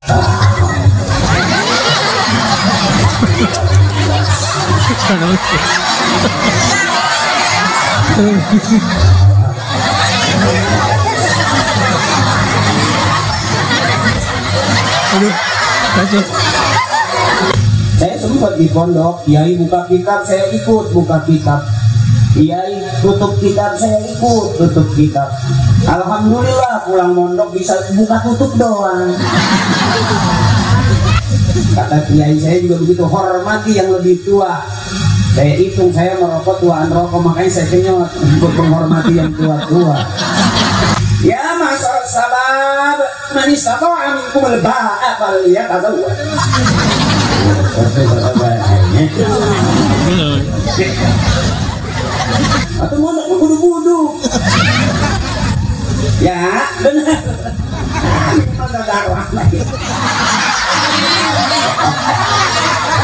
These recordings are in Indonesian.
Aduh, kacau. Saya sempat di pondok, Kiai buka kitab, saya ikut buka kitab. Kiai tutup kitab, saya ikut tutup kitab. Alhamdulillah pulang mondok bisa buka tutup doang. Kata Kiai saya juga begitu, hormati yang lebih tua. Saya hitung, saya merokok tuaan rokok, makanya saya kenyot untuk menghormati yang tua-tua. Ya masalah sabab manis atau aminkum lebah apa ya kata gua. Atau mau budu-budu. Ya benar.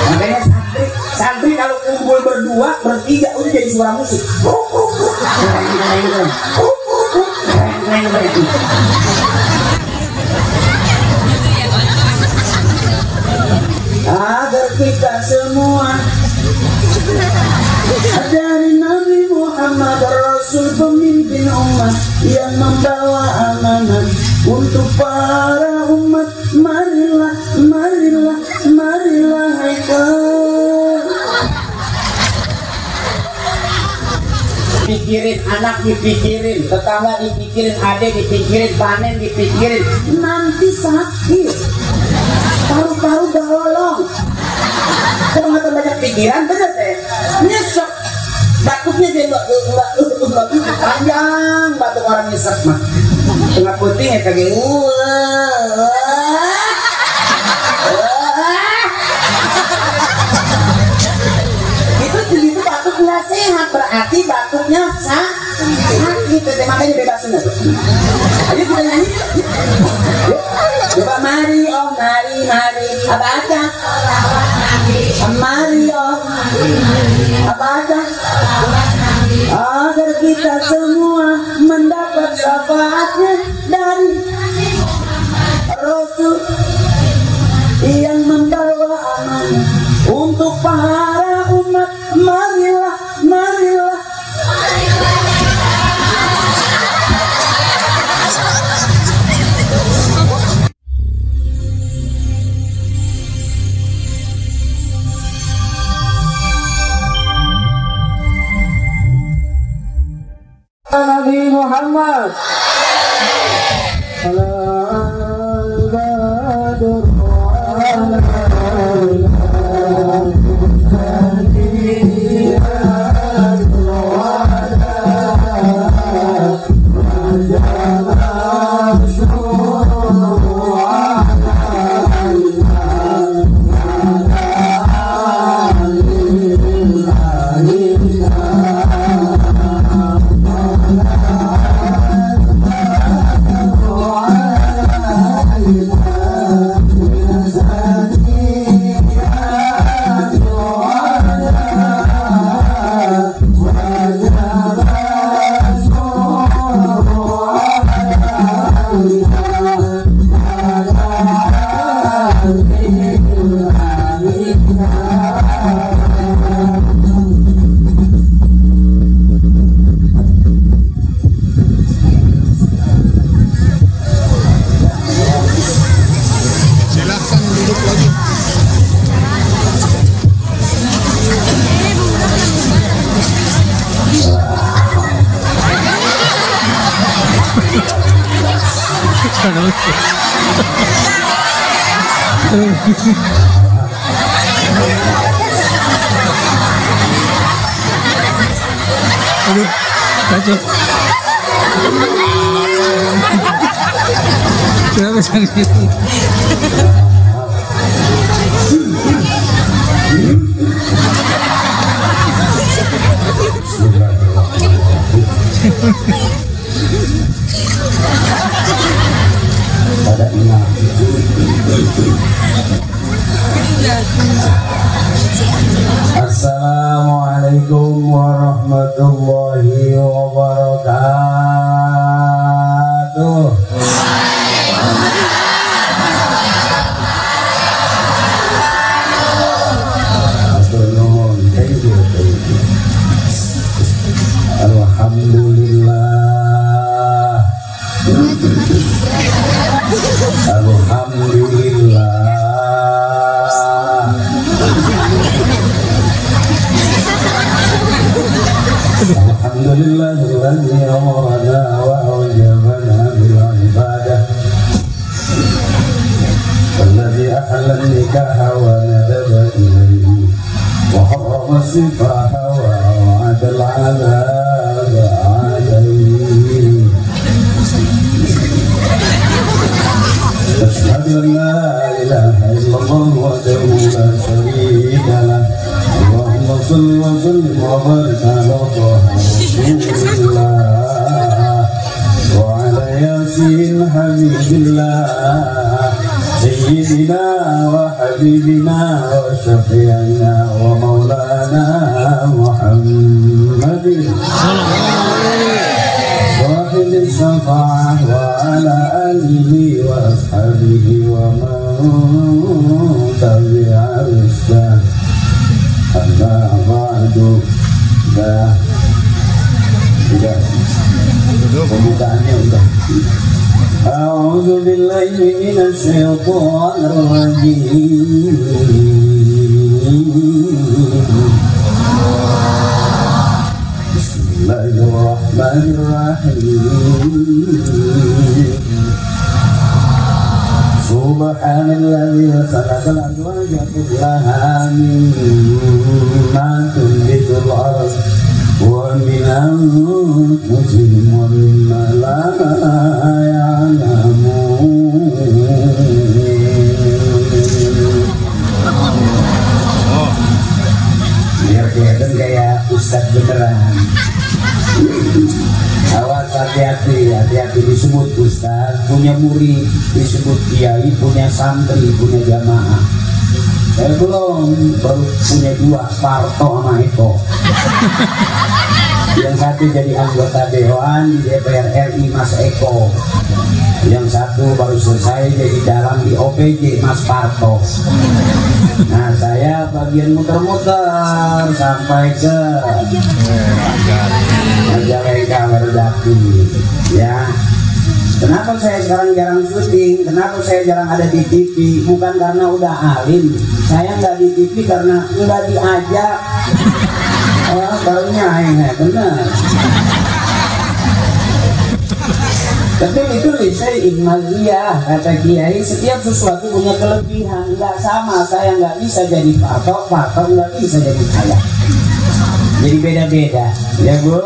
Makanya santri kalau kumpul berdua bertiga udah jadi suara musik. Agar kita semua dari Nabi Muhammad Rasul pemimpin umat yang membawa amanah untuk para umat, marilah, marilah, marilah pikirin anak, dipikirin tetangga, dipikirin adik, dipikirin panen, dipikirin nanti sakit, paru-paru bolong. Kalau nggak banyak pikiran, bener deh, nyesek, batuknya jadi panjang, batuk orang nyesek mah, tengah putih ya kagak itu batuk nggak sehat, berarti batuknya sakit, makanya bebasin itu. Ayo kita nyanyi, coba mari om, mari, mari, apa aja, mari om, apa aja, agar kita semua mendapat syafaatnya dari Rasul yang membawa amanah untuk para umat, marilah, marilah. Nabi Muhammad Aduh, kacau. Kenapa sakit? Assalamualaikum warahmatullahi wabarakatuh. وأحل النكاح وندب إليه وحرم السفاح ووعد العذاب عليه. أشهد أن لا إله إلا الله وحده لا شريك له. اللهم صل وسلم وبارك على طه رسول الله وعلى ياسين حبيب الله سيدنا وحبيبنا وشفيعنا ومولانا محمد صاحب الشفاعة وعلى آله وأصحابه ومن تبع رشده. أما بعد. Udah pembukaannya udah. A'udzu billahi minasy syaithanir rajim. Bismillahirrahmanirrahim. Subhanalladzi khalaqal azwaja kullaha mimma tunbitul ardh wa min anfusihim wa mimma la ya'lamun. Biar kelihatan kayak ustadz beneran. Awas, hati-hati, hati-hati disebut ustadz, punya murid, disebut kiai, punya santri, punya jamaah. Saya belum, baru punya 2, Parto sama Eko. Yang satu jadi anggota Dewan di DPR RI, Mas Eko. Yang satu baru selesai jadi dalang di OPJ, Mas Parto. Nah, saya bagian muter-muter sampai ke Majalengka Merdaki. Ya, kenapa saya sekarang jarang syuting? Kenapa saya jarang ada di TV? Bukan karena udah alim. Saya nggak di TV karena nggak diajak. Barunya benar. Betul itu saya Igmaziyah, kata Kiai, setiap sesuatu punya kelebihan. Nggak sama, saya nggak bisa jadi Parto, Parto nggak bisa jadi saya. Jadi beda-beda, ya Bu.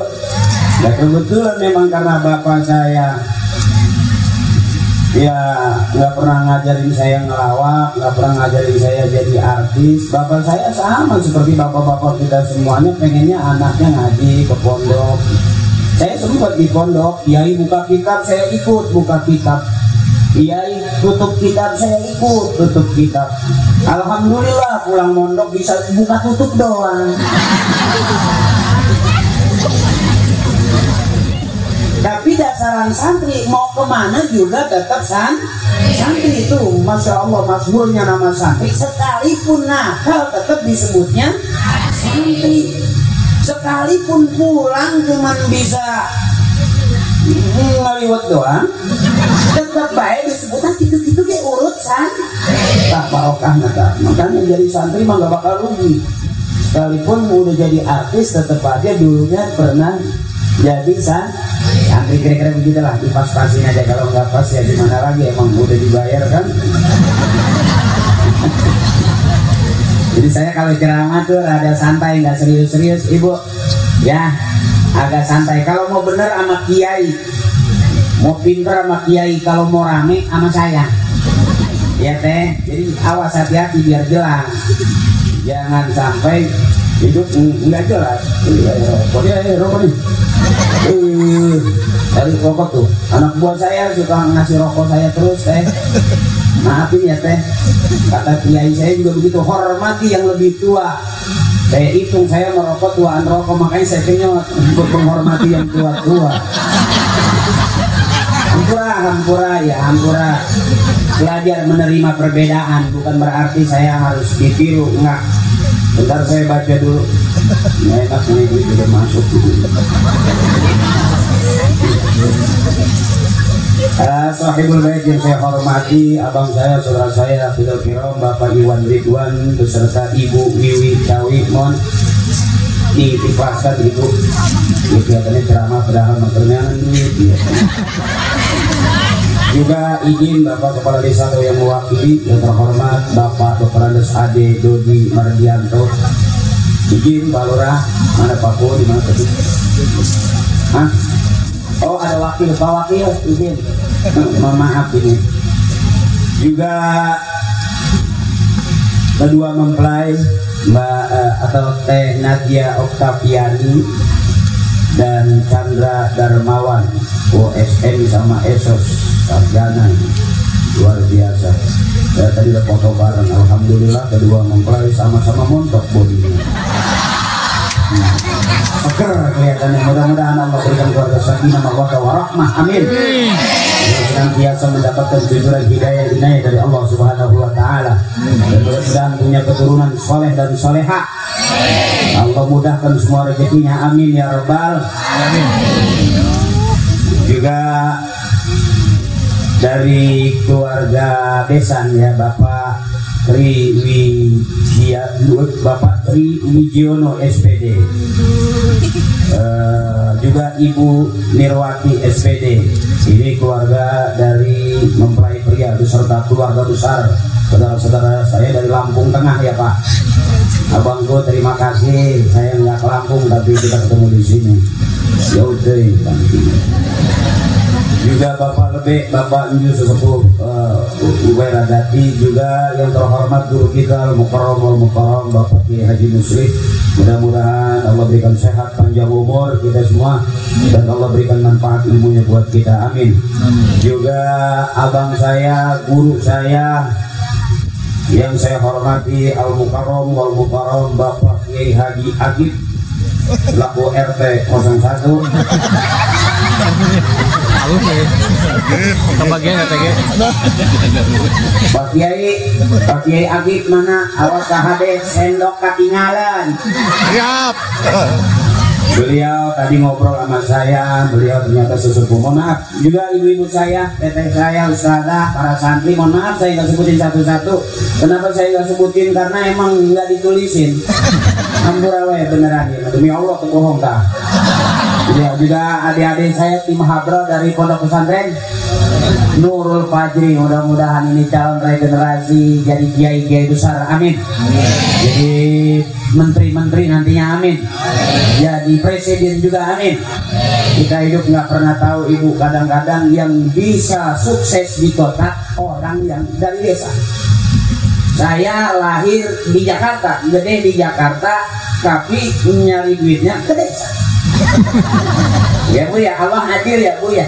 Dan kebetulan memang karena bapak saya ya nggak pernah ngajarin saya ngelawak, nggak pernah ngajarin saya jadi artis. Bapak saya sama seperti bapak-bapak kita semuanya, pengennya anaknya ngaji ke pondok. Saya sempat di pondok, Kiai buka kitab, saya ikut buka kitab. Kiai tutup kitab, saya ikut tutup kitab. Alhamdulillah pulang mondok bisa buka tutup doang. Tapi dasaran santri mau kemana juga tetap santri itu. Masya Allah, masmurnya nama santri. Sekalipun nakal tetap disebutnya santri. Sekalipun pulang cuman bisa ngeliwat doang, tetap baik disebutnya gitu-gitu dia urut tak barokah. Makanya jadi santri mah gak bakal rugi. Sekalipun udah jadi artis tetap aja dulunya pernah jadi santri. Kira-kira begitulah, dipas-pasin aja. Kalau nggak pas ya gimana lagi, emang udah dibayar kan. Jadi saya kalau ceramah tuh ada santai, nggak serius-serius, Ibu. Ya, agak santai. Kalau mau bener sama Kiai, mau pinter sama Kiai, kalau mau rame sama saya. Ya Teh, jadi awas, hati-hati biar jelas. Jangan sampai hidup nggak jelas. Rokok nih. Dari rokok tuh. Anak buah saya suka ngasih rokok saya terus, Teh. Maafin ya Teh, kata Kiai saya juga begitu, hormati yang lebih tua. Saya hitung saya merokok tuaan rokok, makanya saya kenyot untuk menghormati yang tua-tua. Hampura ya, hampura. Belajar menerima perbedaan, bukan berarti saya harus ditiru, enggak. Bentar saya baca dulu. Nggak enak ini sudah masuk. Sahibul bait yang saya hormati, abang saya, saudara saya, Fidel Kiram, Bapak Iwan Ridwan, beserta Ibu Wiwi Cawi, mohon diikhlaskan Ibu. Ini kelihatannya ceramah padahal materinya ini. Juga izin Bapak Kepala Desa atau yang mewakili yang terhormat Bapak Dr. Andes Ade Dodi Mardianto. Izin Pak Lurah, mana Pak Po, di mana tadi? Hah? Oh ada wakil, Pak Wakil, izin. Mohon maaf ini. Juga kedua mempelai Mbak atau Teh Nadia Oktaviani dan Chandra Darmawan OSM sama Esos sarjana, luar biasa. Saya tadi udah foto bareng, alhamdulillah kedua mempelai sama-sama montok bodinya. Seger kelihatannya. Mudah-mudahan Allah berikan keluarga sakinah mawaddah warahmah, amin. Senantiasa mendapatkan junjungan hidayah dari Allah Subhanahu wa taala. Dan mudah-mudahan punya keturunan soleh dan soleha. Allah mudahkan semua rezekinya, amin ya rabbal alamin. Juga dari keluarga Besan ya, Bapak Bapak Tri Wijiono SPD, juga Ibu Nirwati SPD. Ini keluarga dari mempelai pria beserta keluarga besar, saudara-saudara saya dari Lampung Tengah ya Pak. Abangku terima kasih, saya nggak ke Lampung tapi kita ketemu di sini. Ya udah. Juga Bapak Lebek, Bapak Nju Sesepuh Uberadati, juga yang terhormat guru kita Al-Mukarram Bapak Kiai Haji Musri. Mudah-mudahan Allah berikan sehat panjang umur kita semua dan Allah berikan manfaat ilmunya buat kita, amin. Juga abang saya, guru saya yang saya hormati Al-Mukarram Bapak Kiai Haji Agib selaku RT 01. Kebagian RTG. Pak Kiai Agib mana? Awas kahade sendok ketinggalan. Siap. Beliau tadi ngobrol sama saya, beliau ternyata sesepuh. Mohon maaf juga ibu-ibu saya, teteh saya, ustazah, para santri. Mohon maaf saya nggak sebutin satu-satu. Kenapa saya nggak sebutin? Karena emang nggak ditulisin. Ampurawe beneran ya, demi Allah kebohong dah. Ya, juga adik-adik saya tim Habro dari Pondok Pesantren Nurul Fajri, mudah-mudahan ini calon regenerasi jadi kiai-kiai besar, amin. Jadi menteri-menteri nantinya, amin. Jadi presiden juga, amin. Kita hidup nggak pernah tahu ibu, kadang-kadang yang bisa sukses di kota orang yang dari desa. Saya lahir di Jakarta, gede di Jakarta, tapi nyari duitnya ke desa. Ya Bu ya, Allah adil ya Bu ya.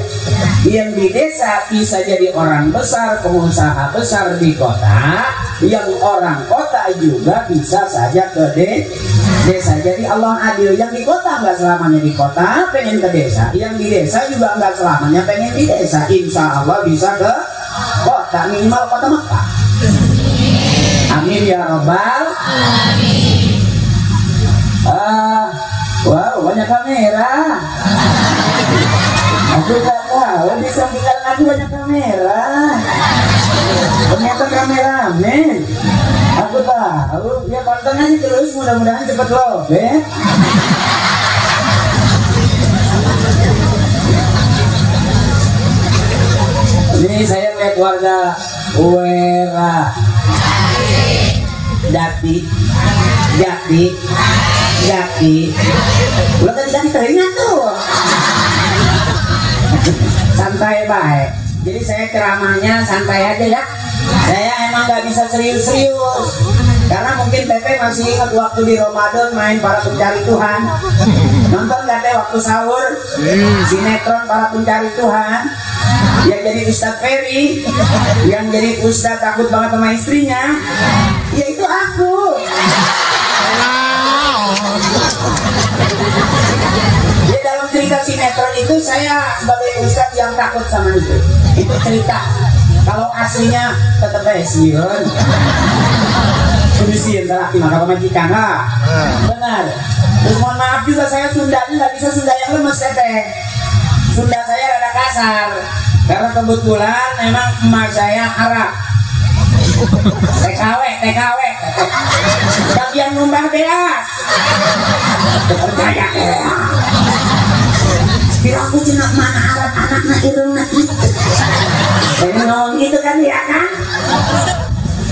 Yang di desa bisa jadi orang besar, pengusaha besar di kota. Yang orang kota juga bisa saja ke desa. Jadi Allah adil. Yang di kota nggak selamanya di kota pengen ke desa. Yang di desa juga nggak selamanya pengen di desa. Insya Allah bisa ke kota, minimal kota Mekah. Amin ya robbal alamin. Wow, banyak kamera. Aku tak tahu di samping aku banyak kamera. Ternyata kameramen. Aku tahu. Ya pantang aja terus, mudah-mudahan cepat loh, Ini saya lihat keluarga Uwera Jati. Udah tadi teringat tuh. Santai baik. Jadi saya ceramahnya santai aja ya. Saya emang nggak bisa serius-serius. Karena mungkin Pepe masih ingat waktu di Ramadan main Para Pencari Tuhan. Nonton nggak teh waktu sahur? Sinetron Para Pencari Tuhan. Yang jadi Ustadz Ferry, yang jadi Ustadz takut banget sama istrinya, ya itu aku. Di dalam cerita sinetron itu saya sebagai Ustadz yang takut sama istri. Itu cerita. Kalau aslinya tetap siun. Kondisiin laki maka pemajikan lah. Benar. Terus mohon maaf juga saya Sundanya nggak bisa Sunda yang lemes teh. Sunda saya rada kasar. Karena kebetulan memang emak saya Arab. TKW bagian numbah beas. Percaya kira aku cina mana Arab anaknya irungna. itu kan ya kan?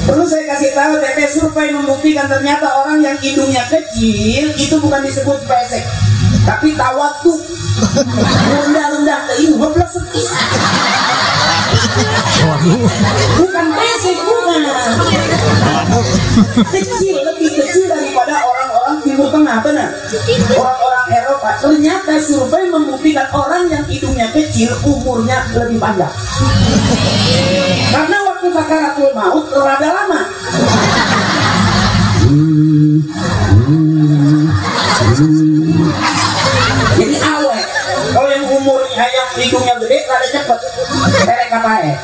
Perlu saya kasih tahu, teteh, survei membuktikan ternyata orang yang hidungnya kecil itu bukan disebut pesek, tapi tawatu. Rendah-rendah ke ini, goblok sekis. Bukan pesek, bukan. Kecil, lebih kecil daripada orang-orang Timur Tengah, benar. Orang-orang Eropa, ternyata survei membuktikan orang yang hidungnya kecil umurnya lebih panjang. Karena waktu sakaratul maut rada lama. Jadi awet. Kalau yang umurnya, yang hidungnya gede rada cepet. Terek apa ya?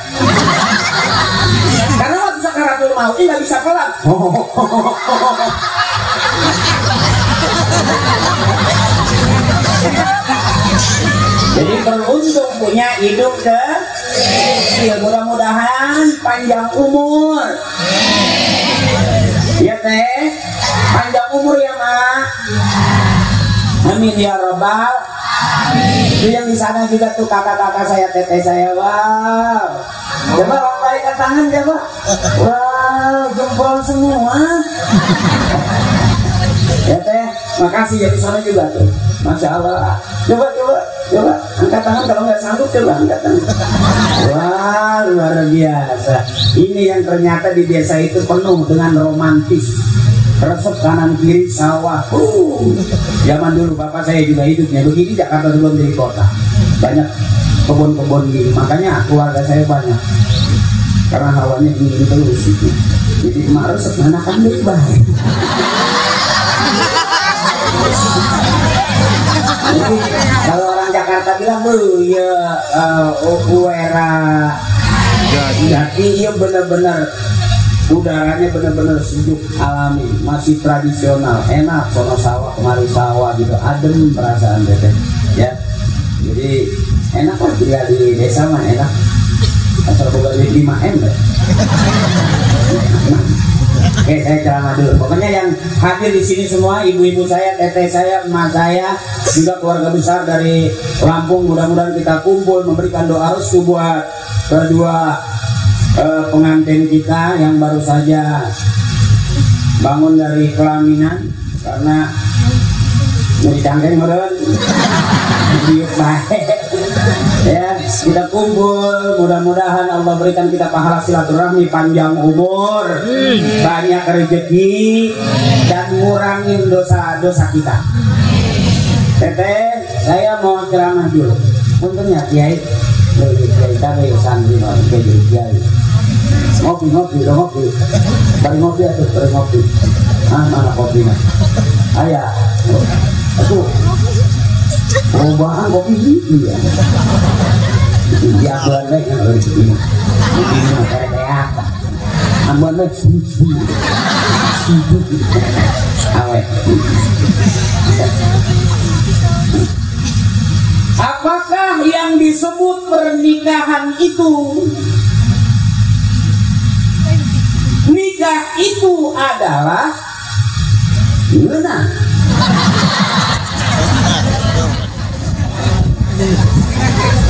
Karena waktu sakaratul maut ini nggak bisa pelan. Jadi beruntung punya hidung kecil. Mudah-mudahan panjang umur. Ya teh, panjang umur ya mak. Amin ya robbal. Itu yang di sana juga tuh kakak-kakak saya, teteh saya, wow. Coba lambaikan tangan coba. Wow, jempol semua. Ya teh, makasih ya, di sana juga tuh. Masya Allah. Coba angkat tangan, kalau nggak sanggup coba angkat tangan. Wah, luar biasa. Ini yang ternyata di desa itu penuh dengan romantis. Resep kanan kiri sawah. Zaman dulu bapak saya juga hidupnya begini. Jakarta sebelum jadi kota banyak kebun-kebun gini, makanya keluarga saya banyak. Karena hawanya dingin terus itu. Jadi emak resep anak kambing baik. Jadi kalau orang Jakarta bilang bu ya uera jadi iya benar-benar udaranya benar-benar sejuk alami, masih tradisional, enak, sono sawah kemari sawah gitu, adem perasaan teteh ya. Jadi enak lah tinggal di desa mah, enak asal bukan di 5M deh. Oke, saya ceramah dulu. Pokoknya yang hadir di sini semua, ibu-ibu saya, teteh saya, emak saya, juga keluarga besar dari Lampung, mudah-mudahan kita kumpul memberikan doa restu buat kedua pengantin kita yang baru saja bangun dari pelaminan, karena mau dicangkeng meren diuk baik ya. Kita kumpul, mudah-mudahan Allah berikan kita pahala silaturahmi, panjang umur, banyak rezeki, dan ngurangin dosa-dosa kita. Teteh, saya mau ceramah dulu. Untungnya kiai kami santri kiai ngopi, bari ngopi atuh, bari ngopi. Mana kopinya? Ayah, aku perubahan kopi ini ya. Dia bulan yang harus ini mah kayak ambuan mah susu awet. Apakah yang disebut pernikahan itu? Nikah itu adalah benar.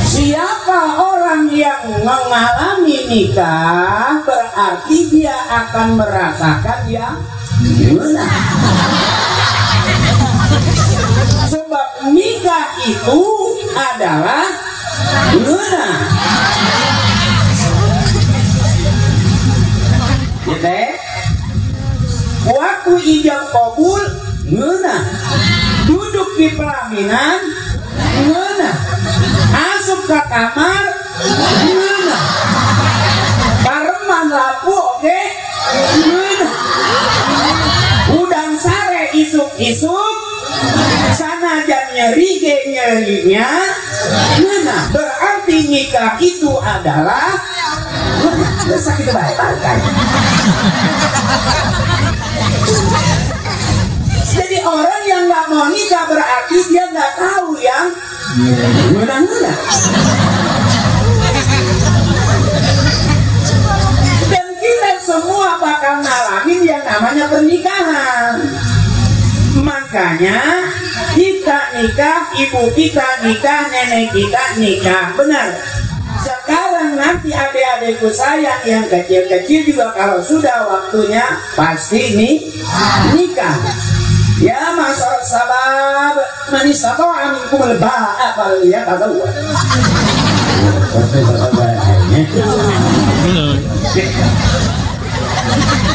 Siapa orang yang mengalami nikah berarti dia akan merasakan yang benar. Sebab nikah itu adalah benar. Gitu. Waktu ijab kabul benar. Duduk di pelaminan benar. Asup ke kamar benar. Pareman lapu oke benar. Udang sare isuk-isuk sanajan nyerinya benar. Berarti nikah itu adalah sakit baik kan. Jadi orang yang nggak mau nikah berarti dia nggak tahu yang benar-benar. Dan kita semua bakal ngalamin yang namanya pernikahan. Makanya kita nikah, ibu kita nikah, nenek kita nikah, benar. sekarang nanti adik-adikku sayang yang kecil-kecil juga kalau sudah waktunya pasti nikah. Ya masalah sabab manisako aminku melebah apa ya tahu.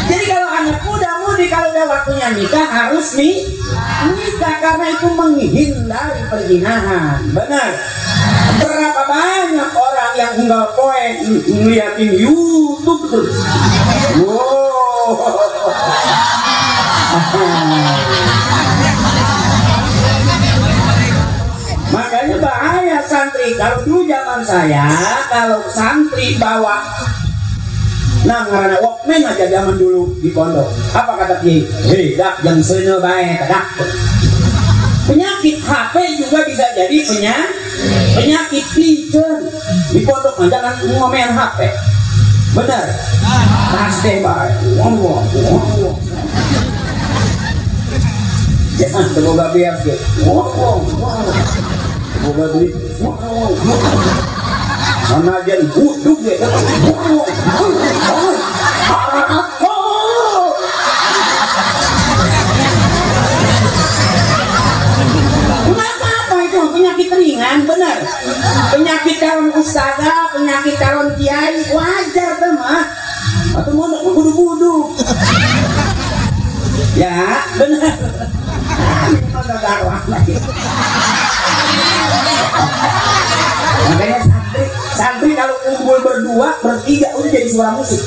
Jadi kalau anak muda-mudi kalau udah waktunya nikah harus nikah karena itu menghindari perzinahan. Benar. Berapa banyak orang yang tinggal poin ngeliatin YouTube tuh. Wow. Makanya bahaya santri. Kalau dulu zaman saya, kalau santri bawa ngarana Walkman aja zaman dulu di pondok. Apa kata Kiai? Hei, dak jang seuneul bae dak. Penyakit HP juga bisa jadi penyakit pijen. Di pondok mah jangan ngomen HP. Benar. Pasti bae. Jangan semoga biar sih. Semoga duit. Sana aja buduk deh. Apa itu penyakit ringan, benar. Penyakit calon ustazah, penyakit calon kiai wajar tuh mah. Atau mau budu-budu. Ya, benar. Makanya santri kalau kumpul berdua, bertiga udah jadi suara musik.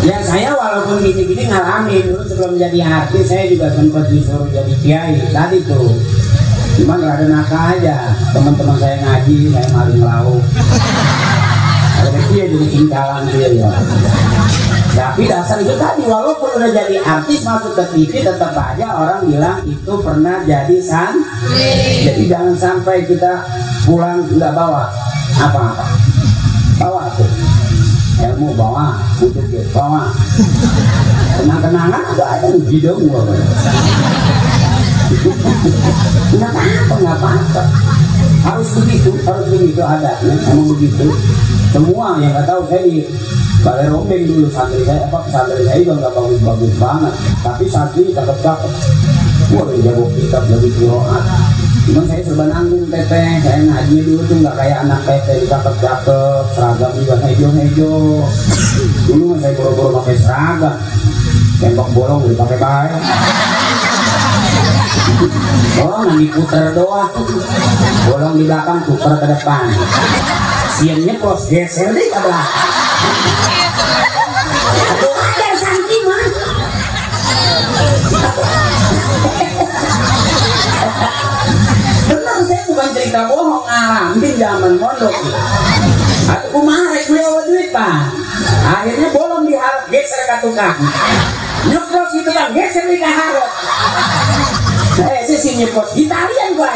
Ya saya walaupun gini-gini ngalamin dulu sebelum jadi artis saya juga sempat disuruh jadi kiai tadi tuh. Cuman gak ada nakal aja. Teman-teman saya ngaji, saya maling lauk. Ada dia jadi cingkalan dia ya. Tapi dasar itu tadi walaupun udah jadi artis masuk ke TV tetap aja orang bilang itu pernah jadi santri. Jadi jangan sampai kita pulang nggak bawa apa-apa. Bawa tuh ilmu, bawa butuh dia bawa. Kenang-kenangan ada di dong gua. Nggak apa-apa. Harus begitu ada. Emang begitu. Semua yang nggak tahu saya di Balai Rombeng dulu santri saya pesantren saya juga nggak bagus banget. Tapi santri cakep-cakep. Wah jago kitab lebih kiroat. Cuman saya serba nanggung teteh. Saya ngaji dulu tuh nggak kayak anak teteh cakep-cakep. Seragam juga hijau-hijau. Dulu saya boro-boro pakai seragam. Tembak bolong dipakai baik. Oh, nanti puter doang. Bolong di belakang, puter ke depan. Siangnya pros geser deh ke belakang. Aduh, ada santri mah. Benar, saya bukan cerita bohong, ngalamin zaman pondok. Aku kumarek beliau duit pak. Akhirnya bolong diharap geser ke tukang. Nyepros gitu kan, geser di kaharap. Saya sih nyepros di talian gue.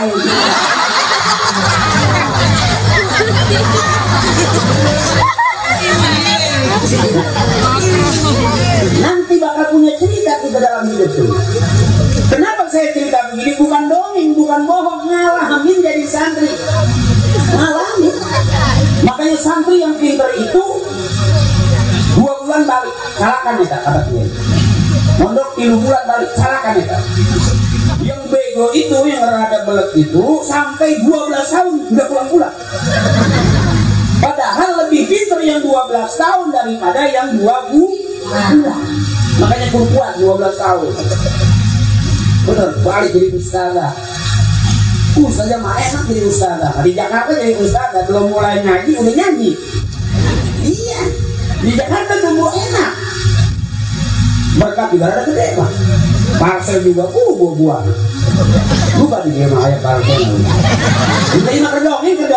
Nanti bakal punya cerita kita dalam hidup tuh. Kenapa saya cerita begini? Bukan dongeng, bukan bohong, ngalamin jadi santri. Ngalamin. Makanya santri yang pintar itu 2 bulan balik, salahkan ya kata dia. Mondok 3 bulan balik, salahkan ya. Yang bego itu, yang rada belet itu sampai 12 tahun udah pulang-pulang. Padahal lebih pintar yang 12 tahun daripada yang 2 bulan. Makanya kuat 12 tahun. Bener, balik jadi ustazah. Ustazah mah enak jadi ustazah. Di Jakarta jadi ustazah, belum mulai ngaji udah nyanyi. Iya, di Jakarta tumbuh enak. Berkat juga ada gede pak. Parcel juga buah-buah. Lupa di dia mah ayat parcel. Terima kedongeng gitu.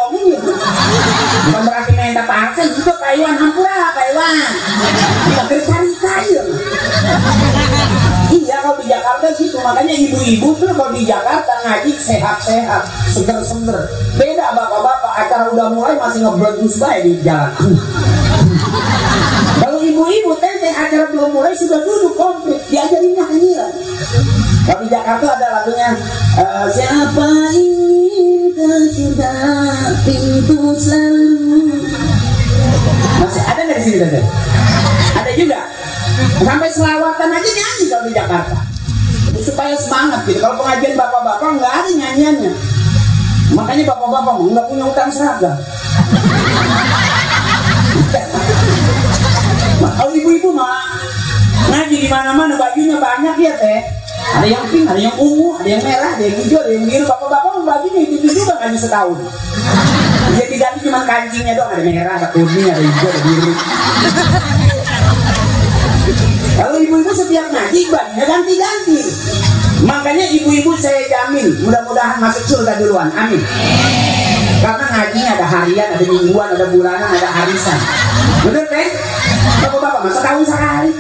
Bukan berarti minta parcel juga Taiwan hampura Taiwan. Kita bercari-cari. Iya kalau di Jakarta gitu, makanya ibu-ibu tuh kalau di Jakarta ngaji sehat-sehat, seger-seger. Beda bapak-bapak acara udah mulai masih ngeblegus baik di jalan. Kalau ibu-ibu tete selesai acara belum mulai sudah duduk komplit diajarin nyanyian. Kalau di Jakarta ada lagunya siapa ingin ke surga pintu selalu. Masih ada nggak di sini tante? Ada juga. Sampai selawatan aja nyanyi kalau di Jakarta. Supaya semangat gitu. Kalau pengajian bapak-bapak nggak ada nyanyiannya. Makanya bapak-bapak nggak punya utang seragam. Kalau ibu-ibu mah ngaji di mana-mana bajunya banyak ya teh. Ada yang pink, ada yang ungu, ada yang merah, ada yang hijau, ada yang biru. Bapak-bapak bajunya itu juga ngaji setahun. Jadi ganti cuma kancingnya doang, ada merah, ada kuning, ada hijau, ada biru. Kalau ibu-ibu setiap ngaji bajunya ganti-ganti. Makanya ibu-ibu saya jamin mudah-mudahan masuk surga duluan, amin. Karena ngajinya ada harian, ada mingguan, ada bulanan, ada harisan. Bener teh? Bapak-bapak masa tahun sekali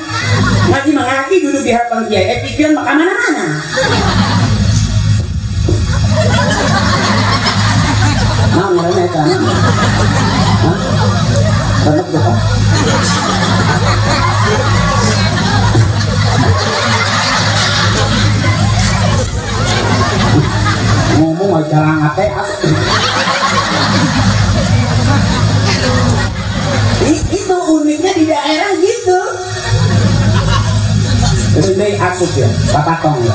ngaji mengaji duduk di hadapan kiai, pikiran makan mana-mana. Nah, mulanya kan? Tetap betul. Ngomong aja ngate asli. Itu uniknya di daerah gitu. Ini asup ya, patong ya.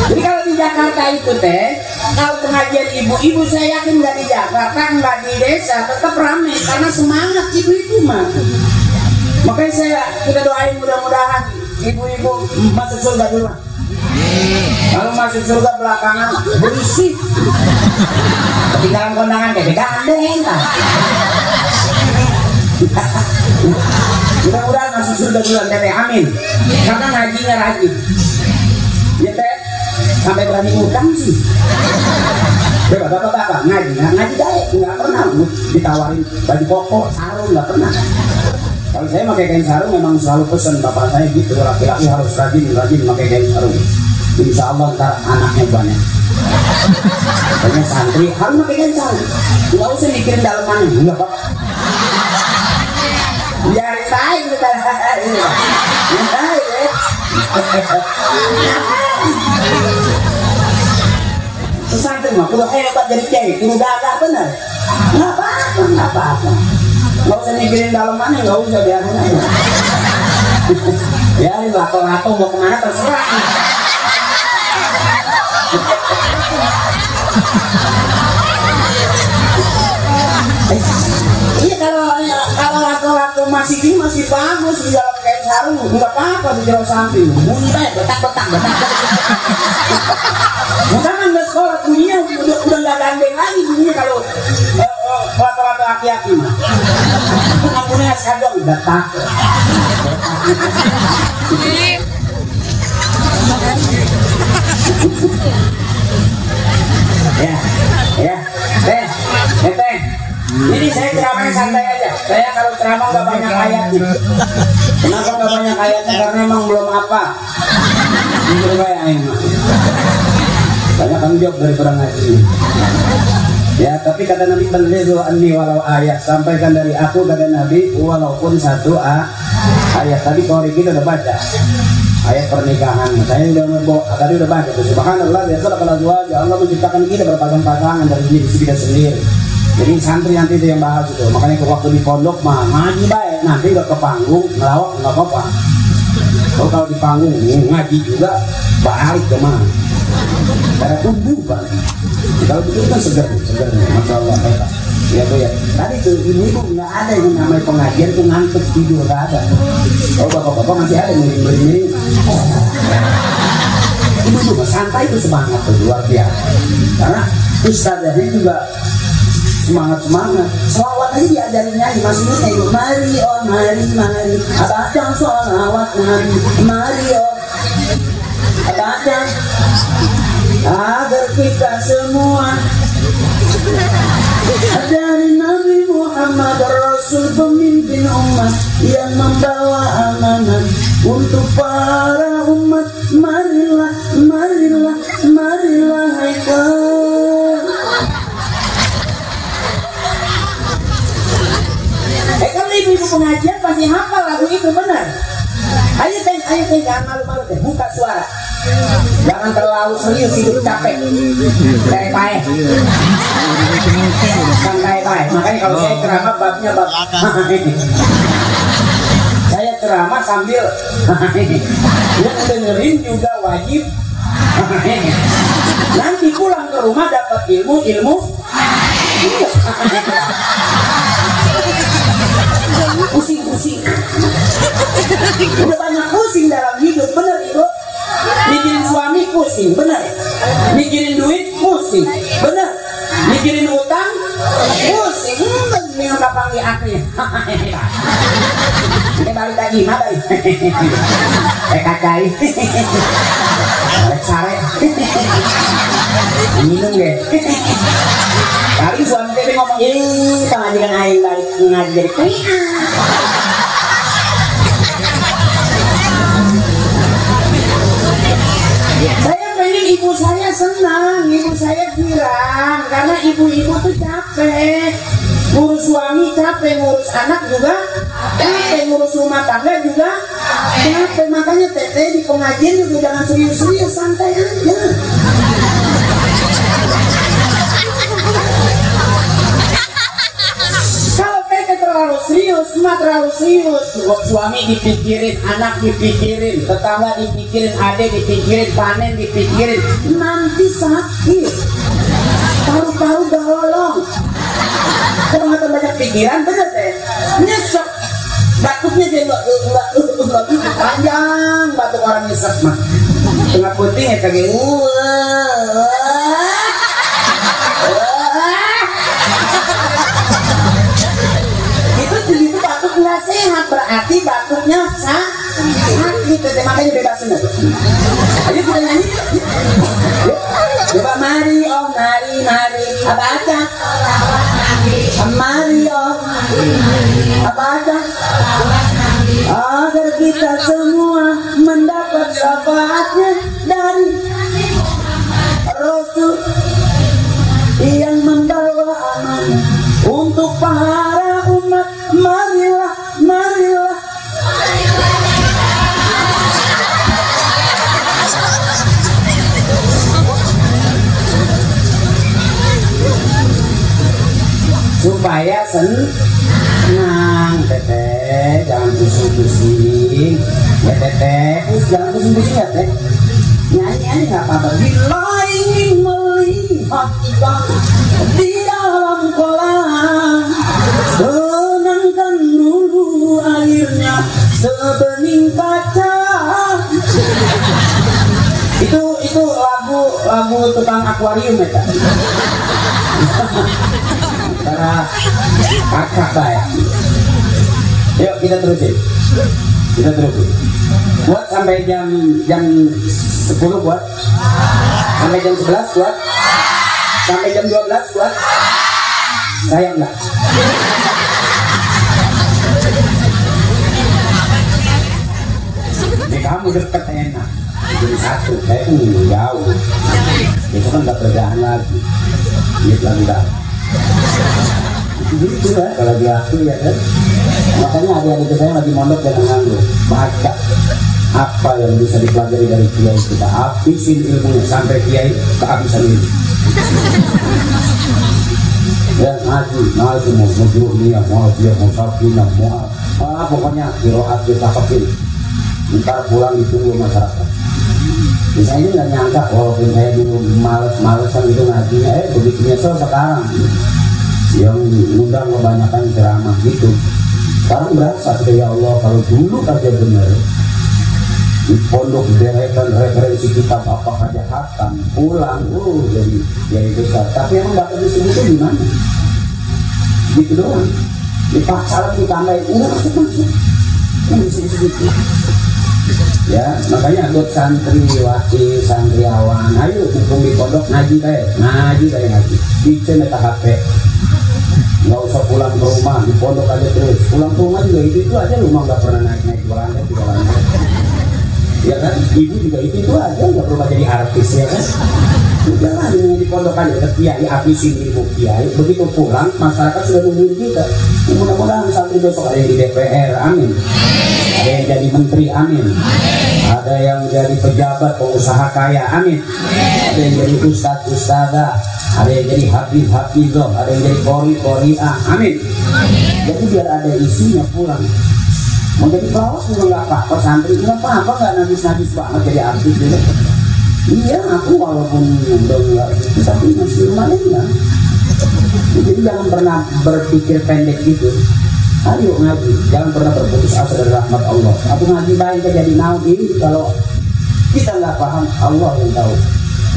Jadi kalau di Jakarta itu teh, kalau pengajian ibu-ibu saya yakin nggak di Jakarta, nggak di desa, tetap ramai karena semangat ibu-ibu mah. Makanya kita doain mudah-mudahan ibu-ibu masuk surga dulu. Kalau masuk surga belakangan berisik. Ketinggalan kondangan kayak gandeng lah. Mudah-mudahan masuk surga duluan teteh, amin. Karena ngajinya rajin. Ya teh, sampai berani utang sih. Bapak-bapak ngaji nggak pernah ditawarin baju koko, sarung nggak pernah. Kalau saya pakai kain sarung memang selalu pesan bapak saya gitu, laki-laki harus rajin pakai kain sarung. Insya Allah ntar anaknya banyak. Banyak santri harus pakai kain sarung. Nggak usah mikirin dalamannya, nggak apa. Biar tahu kita ini. Tahu ya. Santri mah kudu hebat jadi kiai, kudu gagah bener. Nggak apa-apa. Nggak usah mikirin dalamannya, nggak usah biarin aja. Biarin lato-lato mau kemana terserah. Iya kalau lato-lato masih ini masih bagus di dalam kain sarung, nggak apa-apa di jauh samping. Muntah, betak. Muntah kan nggak sekolah bunyinya udah nggak gandeng lagi bunyinya kalau lato-lato aki-aki mah. Ngapunnya sekadong betak. Ya, teh. Ini saya ceramahnya santai aja. Saya kalau ceramah nggak banyak ayatnya. Kenapa nggak banyak ayatnya? Karena emang belum apa. Jujur saya emang. Banyak tanggung jawab dari orang ngaji. Ya, tapi kata Nabi "Ballighu anni walau ayat", sampaikan dari aku kata Nabi walaupun satu ayat. Tadi kalau kita udah baca ayat pernikahan. Saya tadi udah baca tuh. Subhanallah, ya Allah menciptakan kita berpasang-pasangan dari diri kita sendiri. Jadi santri nanti itu yang bahas itu. Makanya waktu di pondok mah ngaji baik, nanti udah ke panggung ngelawak nggak apa-apa. Kalau di panggung ngaji juga balik ke mana? Karena tumbuh bang. Kalau begitu kan segar, masya Allah. Ya bu ya. Tadi tuh ibu nggak ada yang namanya pengajian tuh ngantuk tidur, nggak ada. Oh bapak-bapak masih ada miring-miring. Ibu juga santai itu semangat tuh luar biasa. Karena ustadznya juga semangat. Selawat aja diajarin nyanyi, masih ingat ibu. Mari baca selawat Nabi. Mari baca agar kita semua dari Nabi Muhammad Rasul pemimpin umat yang membawa amanah untuk para umat. Marilah hai. masih hafal lagu itu benar. Ayo teh jangan malu-malu teh, buka suara. Jangan terlalu serius, hidup capek. Kayak paeh. Santai paeh. Makanya kalau saya ceramah babnya bab saya ceramah sambil yang dengerin juga wajib. Nanti pulang ke rumah dapat ilmu. Pusing. Udah banyak pusing dalam hidup, bener itu. Mikirin suami pusing, bener. Mikirin duit pusing, bener. Mikirin utang pusing, minum kapang di akhir. Kita balik lagi, balik. Kacai. Balik sare. Minum deh. Kali suami teh ngomong, pengajian aing balik ngaji jadi saya pengen ibu saya senang, ibu saya girang, karena ibu-ibu tuh capek, ngurus suami capek, ngurus anak juga capek, ngurus rumah tangga juga capek. Makanya teteh di pengajian juga jangan serius-serius, santai aja. Kalau teteh terlalu serius, emak terlalu serius, suami dipikirin, anak dipikirin, tetangga dipikirin, adik dipikirin, panen dipikirin, nanti sakit. Tahu-tahu galolong. Kalau nggak banyak pikiran, bener teh, nyesek. Batuknya dia nggak panjang, batuk orang nyesek mah. Tengah putingnya kayak itu batuk nggak sehat, berarti batuknya sakit. Makanya bebasin aja. Ayo kita nyanyi. Coba mari om, mari. Apa aja? Mari om. Apa aja? Agar kita semua mendapat syafaatnya dari Rasul yang membawa aman untuk para umat. Marilah. Supaya senang, teteh, jangan pusing-pusing, ya teteh, jangan pusing-pusing ya teh. Nyanyi nggak apa-apa. Bila ingin melihat ikan di dalam kolam, tenangkan dulu airnya sebening kaca. Itu lagu tukang akuarium ya kan? Karena kakak saya. Yuk kita terusin. Buat sampai jam 10 buat. Sampai jam 11 buat. Sampai jam 12 buat. Saya enggak. Kamu dekat enak. Jadi satu, saya jauh. Besok kan nggak kerjaan lagi. Ini pelanggan. Gitu ya, kalau diakui ya kan. Makanya adik-adik saya lagi mondok jangan nganggur. Baca apa yang bisa dipelajari dari kiai kita, habisin ilmunya sampai kiai kehabisan ilmu. Ya ngaji mau majruhnya, mau dia mau sakinah, mau pokoknya kiroat kita pakai. Ntar pulang ditunggu masyarakat. Saya ini nggak nyangka, walaupun saya dulu males-malesan itu ngajinya, begitu nyesel sekarang. Yang ngundang kebanyakan ceramah gitu. Sekarang berasa, ya Allah, kalau dulu aja bener di pondok deretan referensi kitab apa aja hatam, pulang, jadi besar. Tapi emang bapak disebutnya di mana? Gitu doang. Dipaksa lagi tambahin, udah masuk. Yang disebut-sebut. Ya, makanya buat santriwati, santriawan, ayo kumpul di pondok ngaji kayak bikin meta HP. Nggak usah pulang ke rumah, di pondok aja terus. Pulang ke rumah juga itu aja, rumah nggak pernah naik beranda, 3 lantai. ya kan? Ibu juga itu aja, nggak perlu jadi artis, ya kan? Udahlah dengan di pondok aja, kiai habisin ilmu kiai. Begitu pulang, masyarakat sudah nungguin kita. Mudah-mudahan santri besok ada yang di DPR, amin. Ada yang jadi menteri, amin. Ada yang jadi pejabat, pengusaha kaya, amin. Ada yang jadi ustadz-ustadzah, ada yang jadi hafiz-hafizah, ada yang jadi qori-qori'ah, amin. Jadi biar ada isinya pulang. Mau jadi pelawak juga nggak apa-apa, santri nggak apa-apa, nggak nangis-nangis banget jadi artis gitu. Iya, aku walaupun udah nggak gitu, tapi masih lumayan lah. Jadi jangan pernah berpikir pendek gitu. Ayo ngaji, jangan pernah berputus asa dari rahmat Allah. Aku ngaji baik jadi naud ini kalau kita nggak paham, Allah yang tahu.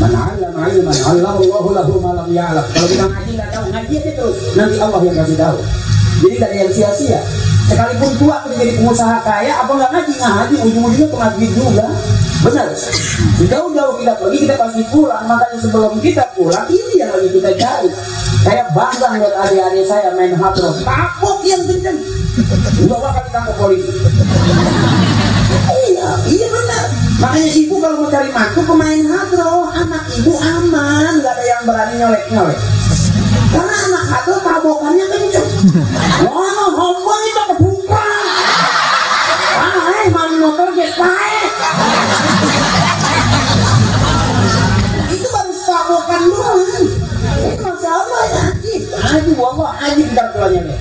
Man 'allama 'ilman 'allamahullahu lahu ma lam ya'lam. Kalau kita ngaji nggak tahu, ngaji aja terus, nanti Allah yang kasih tahu. Jadi nggak ada yang sia-sia. Sekalipun tua kita jadi pengusaha kaya, apa nggak ngaji, ujung-ujungnya ke masjid juga. Benar. Jauh-jauh kita pergi, kita pasti pulang. Makanya sebelum kita pulang, ini yang lagi kita cari. Saya bangga lihat adik-adik saya main hadroh, takut yang kenceng. Dua kali ditangkap polisi. Iya benar. Makanya ibu kalau mau cari mantu pemain hadroh, anak ibu aman, nggak ada yang berani nyolek-nyolek. Karena anak hadroh tabokannya kenceng. Wah, hombong itu kebuka. Mami motor get baik. Itu baru tabokan doang. Itu Masya Allah ya. Aji, wallah, aji bentar tulangnya nih.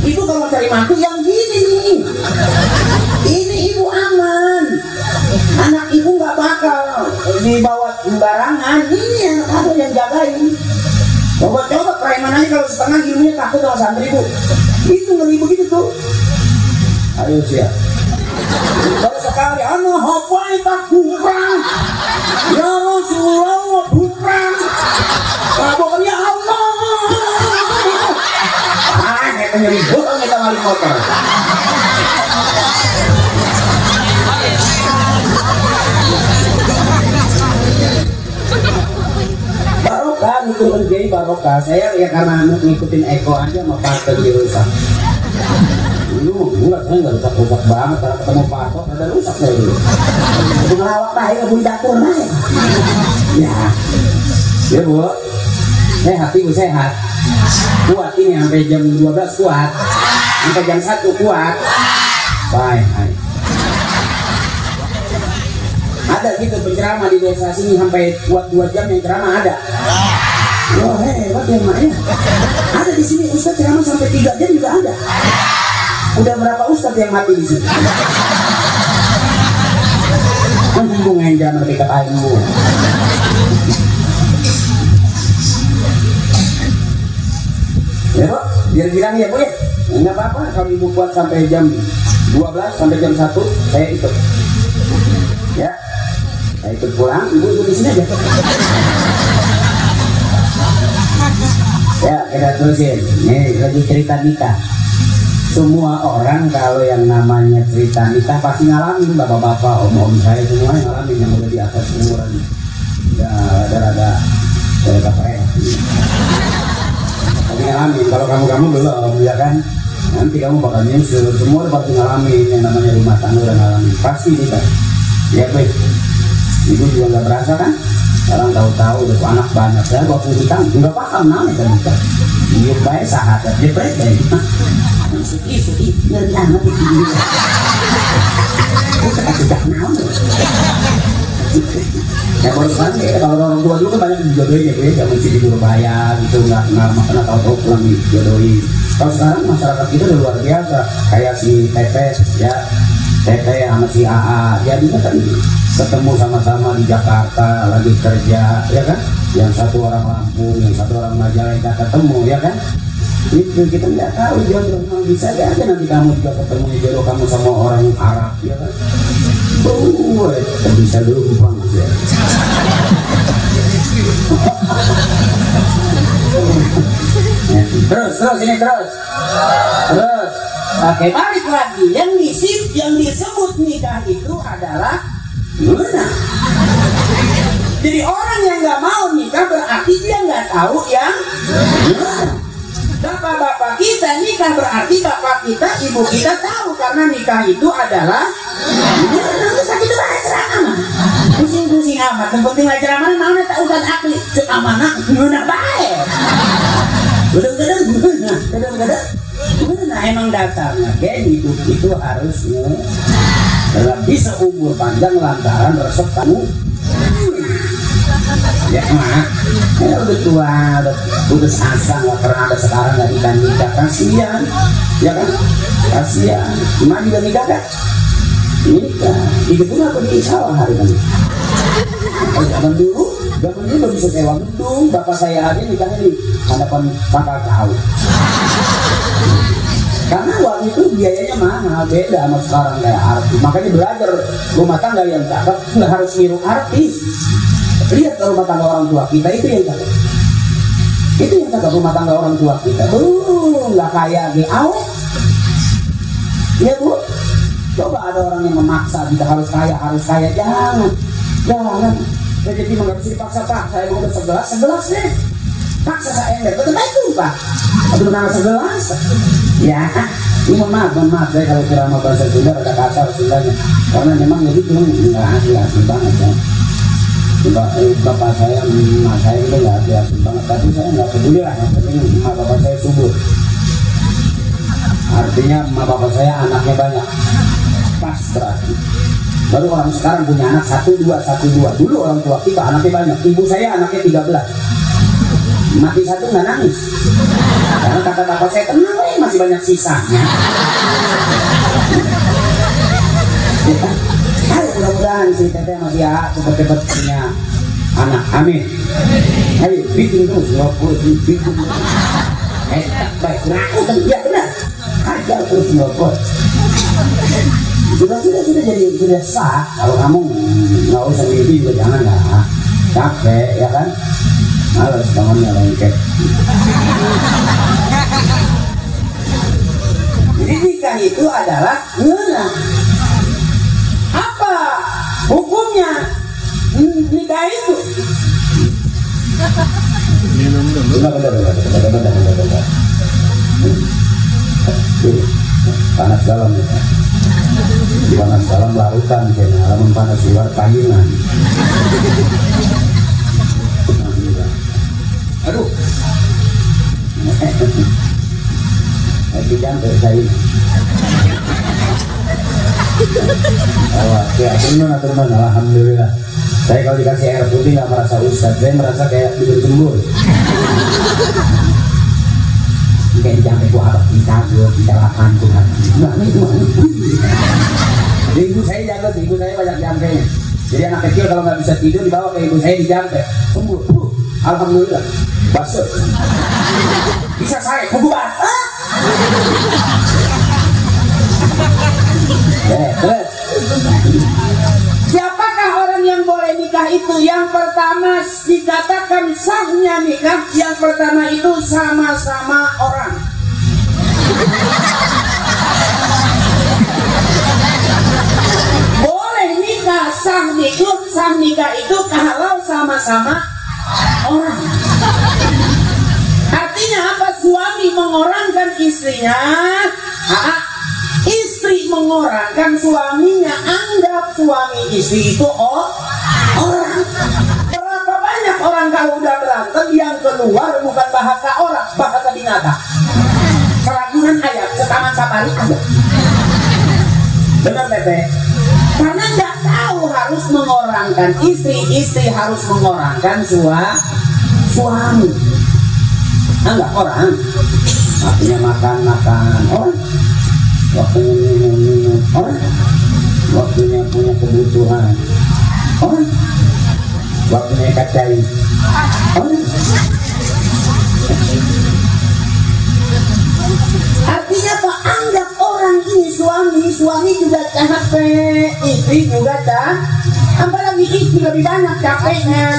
Ibu kalau cari mantu yang gini nih. Ini ibu aman. Anak ibu nggak bakal dibawa sembarangan. Ini anak aku yang jagain. Coba preman aja kalau setengah ilmunya takut sama santri bu. Itu ngeri begitu tuh. Ayo siap. Baru sekali anak hapai tak kurang. Ya Rasulullah kurang. Kabarnya ya Allah. Kita nyeri bohong kita wali motor. Barokah ngikutin gay barokah. Saya ya karena ngikutin Eko aja sama Parto di rusak. Dulu enggak, saya nggak rusak banget. Karena ketemu Parto ada rusak saya dulu. Itu ngelawak naik ke buli dapur naik. Ya bu, sehat ibu sehat. Kuat ini sampai jam 12 kuat. Sampai jam 1 kuat. Baik. Ada gitu penceramah di desa sini sampai kuat 2 jam yang ceramah ada. Wah hebat ya maknya. Ada di sini ustaz ceramah sampai 3 jam juga ada. Udah berapa ustaz yang mati di sini? Kan hubungan ceramah dekat ilmu. Ya bu, biar bilang ya bu ya. Enggak apa-apa kalau ibu kuat sampai jam 12 sampai jam 1 saya ikut. Ya. Saya ikut pulang, ibu di sini aja. Ya, kita terusin. Nih, lagi cerita nikah. Semua orang kalau yang namanya cerita nikah pasti ngalamin, bapak-bapak, om-om saya semua ngalamin yang udah di atas umuran. Ya, ada pereh. Pasti ngalamin. Kalau kamu belum, ya kan? Nanti kamu bakal nyusul. Semua pasti ngalamin yang namanya rumah tangga udah ngalamin. Pasti nikah. Ya baik. Ibu juga nggak berasa kan? Sekarang tahu-tahu udah anak banyak. Saya waktu nikah nggak paham namanya kan nikah. Iya baik sahabat dia baik. Suki ngeri amat itu. Bukan tidak nama. Ya baru sekarang ya kalau orang tua dulu kan banyak dijodohin ya, nggak mesti disuruh bayar gitu, nggak pernah tahu pulang dijodohin. Kalau sekarang masyarakat kita udah luar biasa, kayak si Tete sama si AA, jadinya kan ketemu sama-sama di Jakarta lagi kerja, ya kan? Yang satu orang Lampung, yang satu orang Majalengka ketemu, ya kan? Itu kita nggak tahu jodoh, bisa aja nanti kamu juga ketemu jodoh kamu sama orang Arab, ya kan? Bisa lupa ya. Terus ini terus. Oke, balik lagi. Yang disebut nikah itu adalah guna. Jadi orang yang nggak mau nikah berarti dia nggak tahu yang guna. Bapak-bapak kita nikah berarti bapak kita, ibu kita tahu karena nikah itu adalah sakit banget. yang penting acara mana mau tak urusan akli cek amanah guna baik gedeng nah emang dasarnya kayak hidup itu harusnya lebih seumur panjang lantaran resep kamu ya mah ya udah tua udah putus asa nggak pernah ada sekarang nggak nikah kasihan ya kan kasihan gimana juga nikah kan nikah itu pun aku diisah hari ini zaman dulu belum bisa sewa gedung bapak saya aja nikahnya di hadapan pakar tahu karena waktu itu biayanya mahal beda sama sekarang kayak artis makanya belajar rumah tangga yang cakep nggak harus niru artis lihat rumah tangga orang tua kita itu yang cakep rumah tangga orang tua kita nggak kayak di awet ya bu coba ada orang yang memaksa kita harus kaya jangan rezeki nggak bisa dipaksa saya mau segelas deh paksa saya enggak betul itu pak aduh nama segelas ya ini maaf saya kalau kira mau bahasa Sunda ada kasar Sundanya karena memang jadi itu nggak asli banget ya bapak saya emak saya itu nggak asli banget tapi saya nggak peduli lah yang penting emak bapak saya subur artinya emak bapak saya anaknya banyak pas berarti baru orang sekarang punya anak 1, 2 dulu orang tua kita anaknya banyak ibu saya anaknya 13 mati satu nggak nangis karena kata bapak saya tenang masih banyak sisanya ayo mudah-mudahan si teteh masih cepet-cepet punya anak amin ayo bikin terus bikin baik ya benar ajar terus nyopot sudah jadi sudah sah kalau kamu nggak usah mimpi juga jangan lah capek ya kan males tangannya lengket jadi nikah itu adalah ngena apa hukumnya nikah itu panas dalam panas dalam larutan alamun panas luar kahinan aduh lagi jangan saya teman alhamdulillah saya kalau dikasih air putih nggak merasa ustad saya merasa kayak tidur sembur kayak jangan gua harap kita lapan Tuhan jadi ibu saya jaga ibu saya banyak jangkanya jadi anak kecil kalau nggak bisa tidur dibawa ke ibu saya dijangkek sembur alhamdulillah basah bisa saya buku basah terus siapakah orang yang boleh nikah itu yang pertama dikatakan sahnya nikah yang pertama itu sama-sama orang boleh nikah sah nikah itu kalau sama-sama orang artinya apa suami mengorangkan istrinya istri mengorangkan suaminya anggap suami istri itu orang berapa banyak orang kalau udah berantem yang keluar bukan bahasa orang bahasa binatang keragunan ayat setaman sapari ada benar Tete karena nggak tahu harus mengorangkan istri harus mengorangkan suami anggap orang artinya makan orang waktunya minum orang waktunya punya kebutuhan orang waktunya kacai orang artinya apa anggap orang ini suami juga capek istri juga apalagi istri lebih banyak capeknya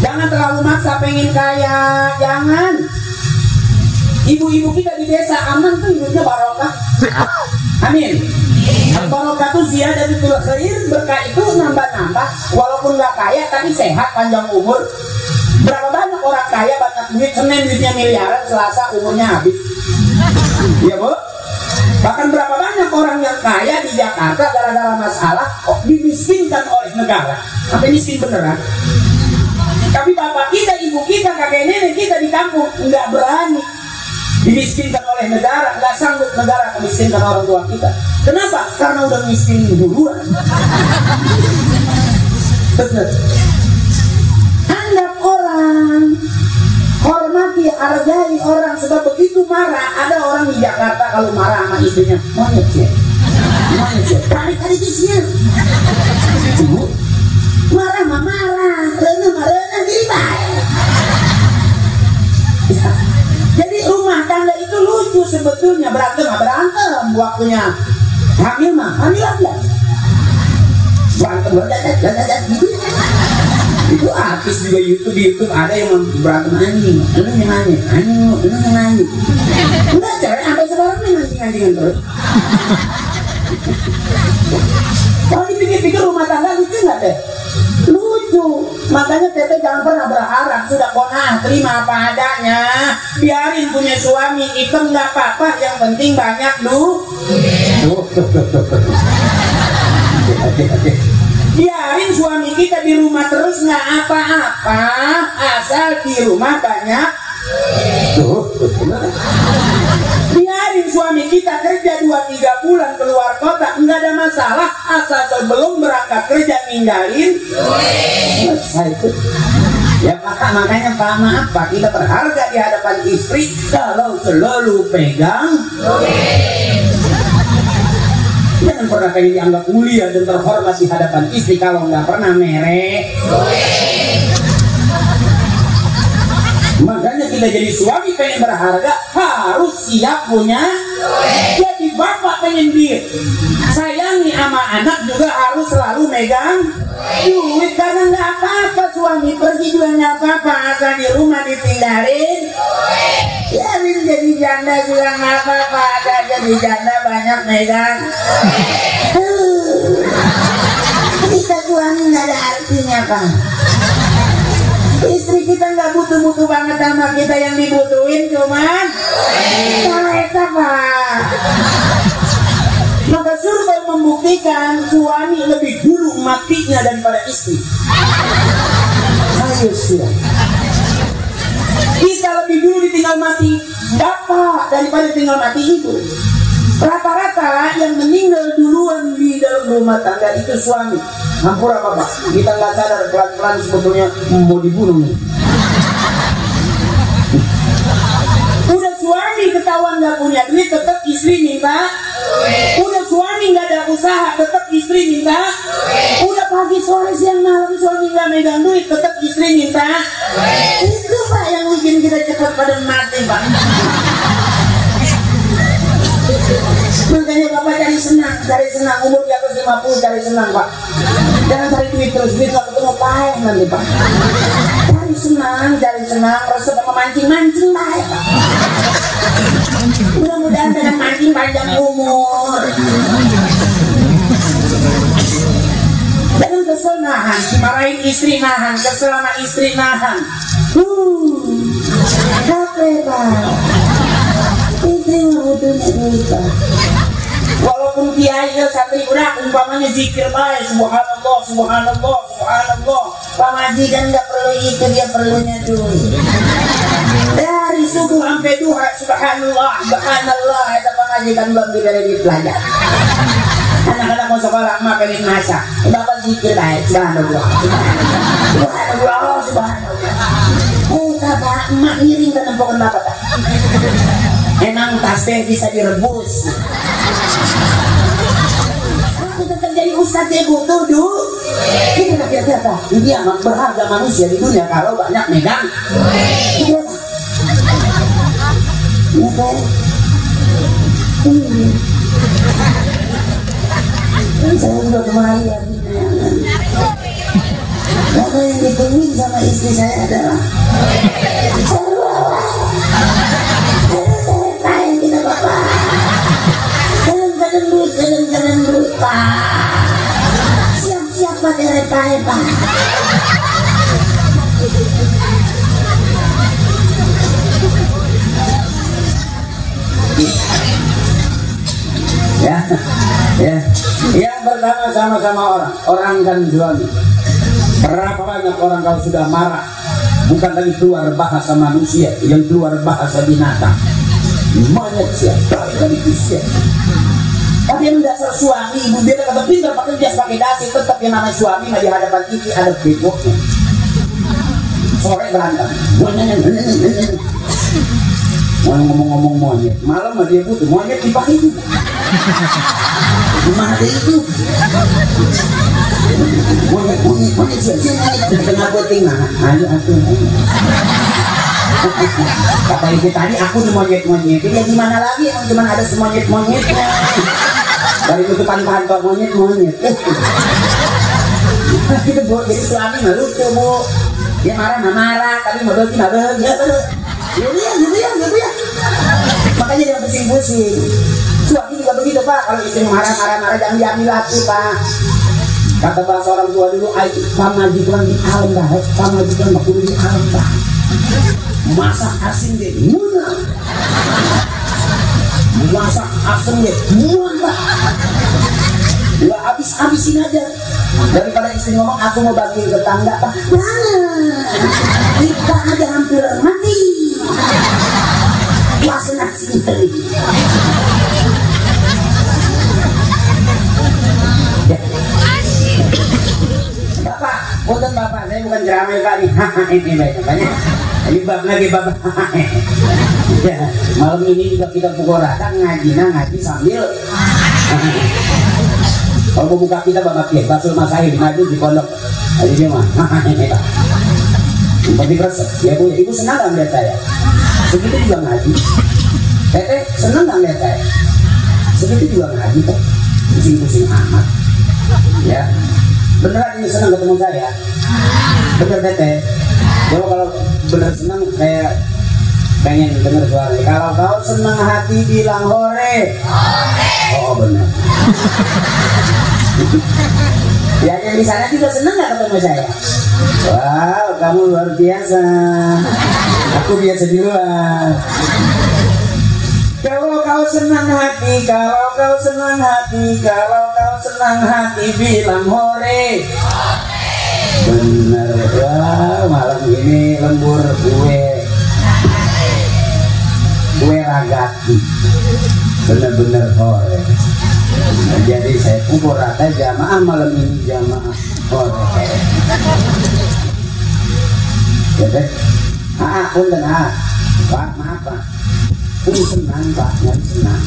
jangan terlalu maksa pengen kaya jangan ibu-ibu kita di desa aman tuh hidupnya barokah amin barokah tuh ziyadah dari khair berkah itu nambah-nambah walaupun gak kaya tapi sehat panjang umur berapa banyak orang kaya banyak duit Senin duitnya miliaran Selasa umurnya habis iya bu Bahkan berapa banyak orang yang kaya di Jakarta gara-gara masalah kok dimiskinkan oleh negara. Sampai miskin beneran. Tapi bapak kita, ibu kita, kakek nenek kita di kampung nggak berani dimiskinkan oleh negara, nggak sanggup negara memiskinkan orang tua kita. Kenapa? Karena udah miskin duluan. Betul. Anggap orang, hormati, hargai orang. Sebab begitu marah, ada orang di Jakarta kalau marah sama istrinya, monyet sih, kali-kali isinya. Marah mah marah, renah diri baik. Jadi rumah tangga itu lucu sebetulnya, berantem, waktunya hamil aja. Berantem gitu. Itu artis juga di YouTube ada yang berantem anjing anjing. Enggak, cewek sampai sekarang nih anjing-anjingan terus. Kalau dipikir-pikir rumah tangga lucu nggak deh? Lucu. Makanya Tete jangan pernah berharap sudah konah, terima apa adanya. Biarin punya suami hitam nggak apa-apa, yang penting banyak Biarin suami kita di rumah terus nggak apa-apa, asal di rumah banyak. Biarin suami kita kerja 2-3 bulan keluar kota, nggak ada masalah, asal sebelum berangkat kerja ninggalin. Selesai itu. Ya makanya Pak, maaf Pak, kita berharga di hadapan istri kalau selalu pegang. Jangan pernah pengen dianggap mulia dan terhormat di hadapan istri kalau nggak pernah merek. Makanya kita jadi suami pengen berharga harus siap punya. Jadi bapak pengen sayangi sama anak juga harus selalu megang duit, karena nggak apa-apa suami pergi juga nggak apa-apa, asal di rumah ditinggalin. Biarin jadi janda juga nggak apa-apa, asal jadi janda banyak megang. Kita suami nggak ada artinya Pak. Istri kita nggak butuh-butuh banget sama kita, yang dibutuhin cuman kita Pak. Maka survei membuktikan suami lebih dulu matinya daripada istri. Ayo sih. Kita lebih dulu ditinggal mati bapak daripada tinggal mati ibu. Rata-rata yang meninggal duluan di dalam rumah tangga itu suami. Hampura Bapak, kita nggak sadar pelan-pelan sebetulnya mau dibunuh nih. Udah suami ketahuan nggak punya duit, tetap istri minta. Udah suami nggak ada usaha, tetap istri minta. Udah pagi sore siang malam suami nggak megang duit, tetap istri minta. Itu Pak yang bikin kita cepat pada mati Pak. Makanya Bapak cari senang, umur di atas 50 cari senang Pak. Jangan cari duit terus, duit nggak ketemu payah nanti Pak. Cari senang, resep sama mancing baik Pak. Mudah-mudahan dengan mancing panjang umur. Jangan kesel nahan, dimarahin istri nahan, kesel sama istri nahan. Capek Pak. Istri butuhnya duit Pak. Walaupun kiai santri udah umpamanya zikir baik, subhanallah, subhanallah, subhanallah. Pak majikan nggak perlu itu, dia perlunya duit. Dari subuh sampai duha, subhanallah, subhanallah. Itu Pak majikan belum diberi duit pelajar. Anak-anak mau sekolah, mah pengen masak. Bapak zikir baik, subhanallah, subhanallah, subhanallah. Bapak, emak ngiring ke tempokan Bapak. Emang tasbih bisa direbus. Aku tetap jadi ustadz ya butuh duit. Kira-kira ini amat berharga manusia di dunia kalau banyak megang. Kira-kira saya udah kemari ya. Karena yang ditungguin sama istri saya adalah Jalan duit Pak. Siap-siap pakai repa-repa. Ya, ya. Yang pertama sama-sama orang kan suami. Berapa banyak orang kalau sudah marah, bukan lagi keluar bahasa manusia, yang keluar bahasa binatang. Monyet siapa? Lagi siapa? Tapi yang dasar suami, ibu dia kata pintar pakai jas pakai dasi, tetap yang namanya suami mah di hadapan TV ada beboknya. Sore berantem, mau ngomong-ngomong monyet, malam mah dia butuh monyet dipakai juga. Gimana itu? Monyet sini tengah puting mana? Ayo. Kata itu tadi aku di monyet. Dia gimana lagi? Emang cuma ada semonyet-monyetnya. Dari tutupan kantor monyet. Itu bu, jadi suami mah lucu bu. Dia marah, tapi mau bagi. Gitu ya. Makanya dia pusing-pusing. Suami juga begitu pak. Kalau istri marah, jangan diambil hati pak. Kata bahasa orang tua dulu, pamajikan di alam dah, pamajikan bakul di alam dah. Masak asin deh, murah. Masak asam deh, murah. Gak habis-habisin aja. Daripada istri ngomong, aku mau bagi ke tetangga, pak. Kita aja hampir mati. Puasa nasi tadi. Punten bapak, saya bukan ceramah pak nih. Ini banyak. Ini bab lagi bab. Ya, malam ini juga kita pukul rata ngaji sambil. Kalau mau buka kita babak ya, Basul Masahir maju di pondok. Jadi dia mah. Ini pak. Seperti resep. Ya bu, ibu senang nggak melihat saya? Segitu juga ngaji. Teteh senang nggak melihat saya? Segitu juga ngaji kok. Pusing-pusing amat. Ya. Beneran ini senang ketemu saya. Bener teteh. Kalau bener senang saya pengen dengar suaranya. Kalau kau senang hati bilang hore. Oh benar. Ya yang di sana juga senang nggak ketemu saya? Wow, kamu luar biasa. Aku biasa di luar. Kalau kau senang hati bilang hore. Bener, wah malam ini lembur kue ragati, bener-bener hore. Nah, jadi saya pukul rata jamaah malam ini jamaah hore. Jadi, punten Pak, maaf Pak. Ini senang Pak, yang senang.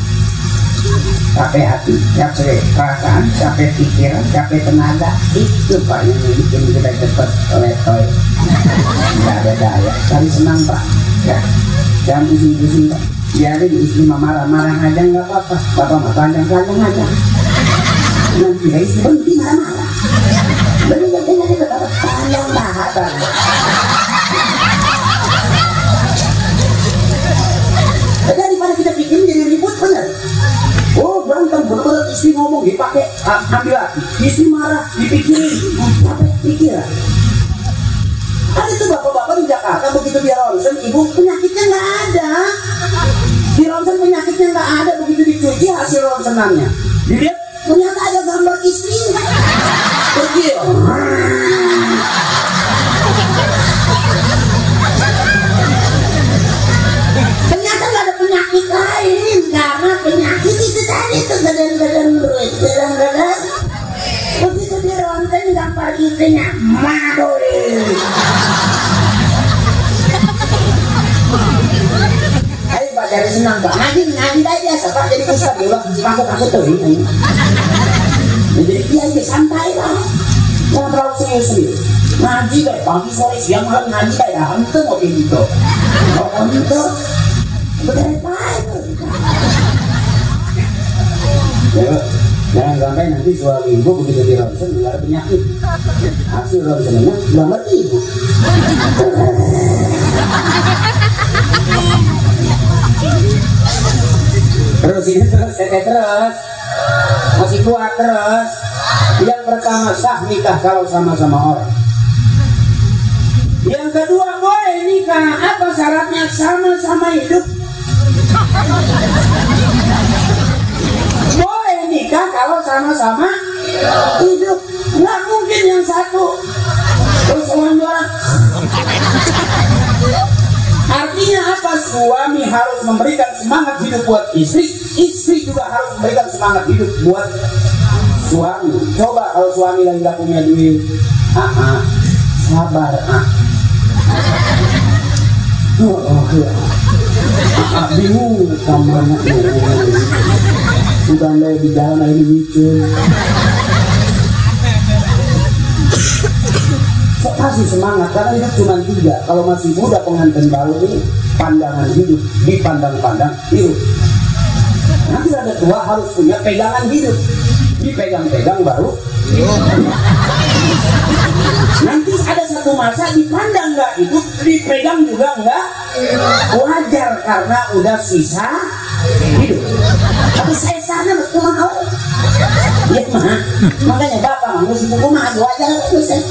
Capek hati, capek perasaan, capek pikiran, capek tenaga. Itu Pak yang bikin kita cepat letoy. Nggak ada daya, tapi senang Pak. Ya, jangan pusing-pusing Pak. Biarin istri marah-marah aja nggak apa-apa. Bapak mah panjang-panjang aja. Nanti ya istri berhenti marah-marah. Berhenti panjang bahasa. Daripada kita bikin jadi ribut bener. Oh berantem bener-bener istri ngomong dipakai ambil hati. Istri marah dipikirin capek pikiran. Ada tuh bapak-bapak di Jakarta begitu dia ronsen, ibu penyakitnya nggak ada. Di ronsen penyakitnya nggak ada, begitu dicuci hasil ronsenannya. Dilihat ternyata ada gambar istrinya. Pergi. Ternyata nggak ada penyakit lain karena penyakit itu tadi tuh gadang-gadang duit, gadang-gadang. Begitu di ronsen gambar istrinya, madoi. Ayo Pak dari senang Pak, ngaji biasa Pak, jadi ustaz ya Pak, aku tuh ini. Jadi iya santai Pak, jangan terlalu serius. Ngaji kayak pagi sore siang malam ngaji kayak hantu mau gitu. Kalau hantu, bener Pak itu. Ya, jangan sampai nanti suami ibu begitu di ronsen nggak ada penyakit. Hasil ronsennya gambar ibu. Terus masih kuat terus. Yang pertama sah nikah kalau sama-sama orang. Yang kedua boleh nikah, apa syaratnya? Sama-sama hidup. Boleh menikah kalau sama-sama hidup. Nggak mungkin yang satu terus orang. Artinya apa? Suami harus memberikan semangat hidup buat istri, istri juga harus memberikan semangat hidup buat suami. Coba kalau suami lagi nggak punya duit, sabar, bingung kamarnya, sudah mulai di jalan ini lucu. Kasih semangat, karena hidup cuma 3. Kalau masih muda pengantin baru ini, pandangan hidup dipandang-pandang hidup. Nanti ada tua harus punya pegangan hidup, dipegang-pegang baru. Nanti ada satu masa dipandang nggak hidup, dipegang juga nggak wajar karena udah sisa hidup. Tapi saya sana mesti mau. Ya mah, makanya bapak mah mesti buku mah wajar terus.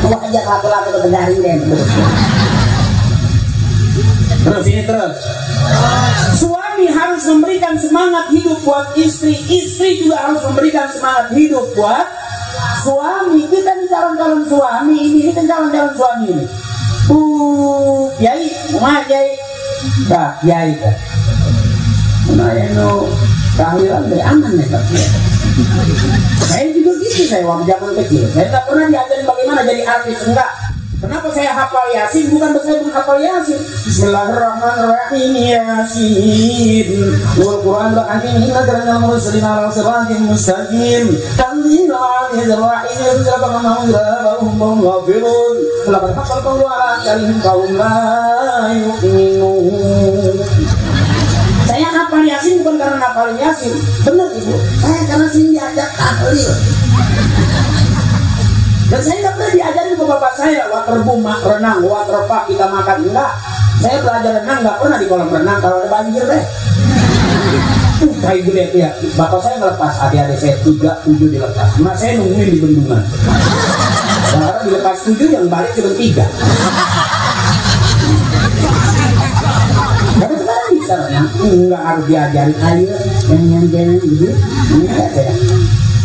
Wajar laku-laku ketegarin deh. Terus ini terus. Suami harus memberikan semangat hidup buat istri, istri juga harus memberikan semangat hidup buat suami. Kita nih calon-calon suami ini kan calon-calon suami ini. Kiai, rumah kiai, bah kiai kan. Nah yang tahlilan dari aman nih kan. Saya juga gitu, saya waktu zaman kecil. Saya tak pernah diajarin bagaimana jadi artis, enggak. Kenapa saya hafal Yasin? Bukan saya menghafal Yasin. Bismillahirrahmanirrahim. Yasin. Wal Quran al-Hakim. Inna ja'alna mursalin 'ala siratin mustaqim. Tanzilul 'azizir rahim. Yuzabana ma'ahum ghafirun. Laqad haqqal qawlu 'ala aktharihim qaum la yu'minun. Saya hafal Yasin bukan karena hafal Yasin. Benar Ibu. Saya karena sering diajak tahlil. Dan saya nggak pernah diajarin ke bapak saya waterboom, renang, waterpark kita makan, enggak. Saya belajar renang nggak pernah di kolam renang kalau ada banjir deh. Kayak gede ya. Bapak saya ngelepas, adik-adik saya 3, 7 dilepas. Mas saya nungguin di bendungan. Sekarang dilepas 7 yang balik cuma 3. Tapi sekarang bisa renang, nggak harus diajarin ayo jangan gitu. Enggak saya.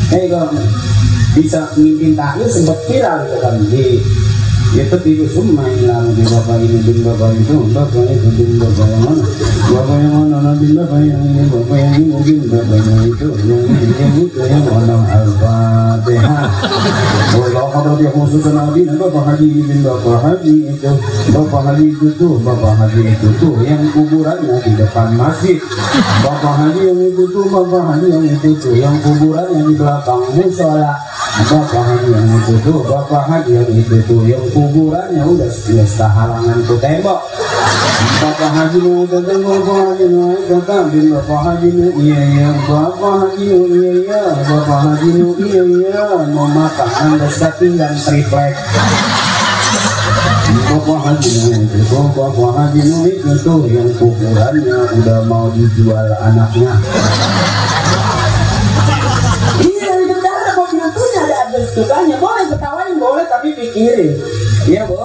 Kalau bisa mimpin tahlil sempat viral itu kan di YouTube itu semua yang di bapak ini bin bapak itu bin bapak yang mana nanti bapak yang ini bin bapak yang itu yang mana Al-Fatihah. Kalau hadrati khusus Nabi bapak haji bin bapak haji itu bapak haji itu tuh yang kuburannya di depan masjid. Bapak haji yang itu tuh bapak haji yang itu tuh yang kuburannya di belakang musola. Bapak haji yang itu tuh bapak haji yang itu tuh yang kuburannya udah halangan tuh tembok. Bapak haji mau datang, bapak haji mau datang, bin bapak haji mau iya, bapak haji mau iya, bapak haji mau iya, mau makan anda tinggal triplek. Bapak haji mau itu tuh yang kuburannya udah mau dijual anaknya. Sukanya boleh ketawain boleh tapi pikirin ya Bu.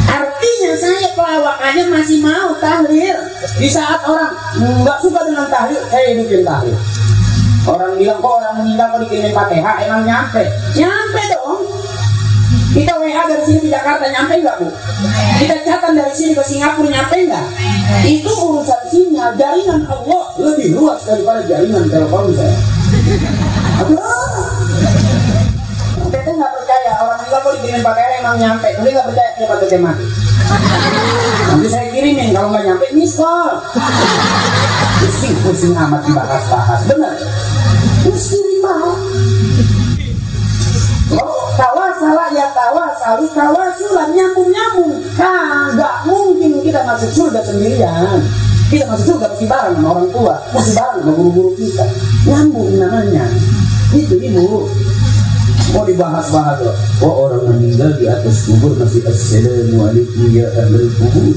Artinya saya pelawakannya masih mau tahlil. Di saat orang nggak suka dengan tahlil, saya hidupin tahlil. Orang bilang kok orang meninggal kok dikirimin Fatihah, emang nyampe dong. Kita WA dari sini ke Jakarta nyampe nggak Bu? Kita catatan dari sini ke Singapura nyampe nggak? Itu urusan sinyal. Jaringan Allah lebih luas daripada jaringan telepon saya. Kita nggak percaya orang meninggal kok dikirimin Fatihah emang nyampe. Nanti nggak percaya dia pakai mati. Nanti saya kirimin kalau nggak nyampe miss call. Pusing amat dibahas-bahas bener. Terus kirim mah. Tawasalah ya tawasulan nyambung. Nggak mungkin kita masuk surga sendirian. Kita masuk surga mesti bareng sama orang tua, mesti bareng sama guru-guru kita. Nyambung namanya. Itu Ibu. Mau dibahas-bahas loh. Orang meninggal di atas kubur masih assalamualaikum ya ahlul kubur.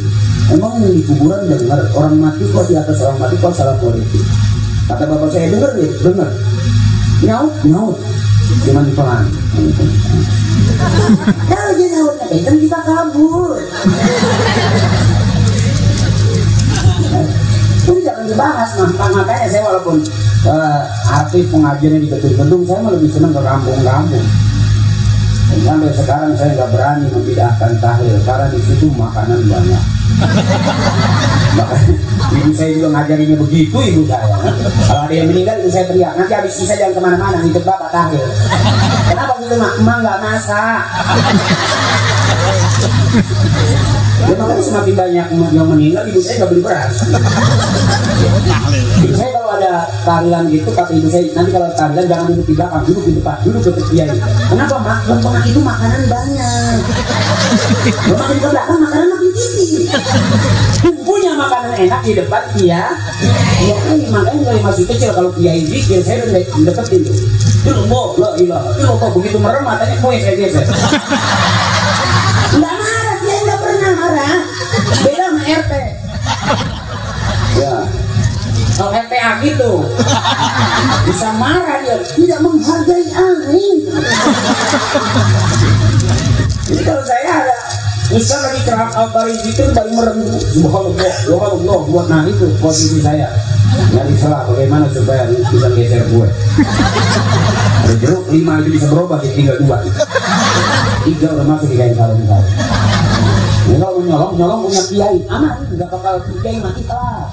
Emang yang di kuburan dengar orang mati kok di atas orang mati kok assalamualaikum. Kata bapak saya dengar ya, dengar. Nyaut. Cuman pelan. Kalau dia nyautnya kencang kita kabur. Jadi jangan bahas. Makanya saya walaupun artis pengajiannya di gedung-gedung, saya malah lebih senang ke kampung-kampung. Dan sampai sekarang saya nggak berani membidahkan tahlil karena di situ makanan banyak. Makanya ibu saya juga ngajarinya begitu, ibu saya. Kalau ada yang meninggal, ibu saya teriak, nanti habis sisa jangan kemana-mana, ikut bapak tahlil. Kenapa gitu mak? Emang nggak masak. Ya makanya semakin banyak yang meninggal, ibu saya nggak beli beras. Ibu saya kalau ada tahlilan gitu, kata ibu saya, nanti kalau tahlilan jangan duduk di belakang, duduk di depan, duduk dekat kiai. Kenapa mak? Lempeng itu makanan banyak. Kalau makin ke belakang makanan makin tinggi. Punya makanan enak di depan ya. Ya makanya dari masih kecil kalau kiai zikir saya udah deketin tuh. Ilmu, la ilaha illallah, begitu merem matanya kue saya geser. Nggak marah, dia nggak pernah marah. Beda sama RT. Ya, kalau RTA gitu bisa marah dia, tidak menghargai angin. Jadi kalau saya ada misal lagi ceramah al-Bari itu baru merem, subhanallah, buat nah itu posisi saya. Nyari salah bagaimana supaya bisa geser gue. Ada jeruk 5 itu bisa berubah jadi tinggal 2. 3 udah masuk di kain sarung tadi. Ya kalau nyolong punya kiai aman, nggak bakal kiai mati ikhlas.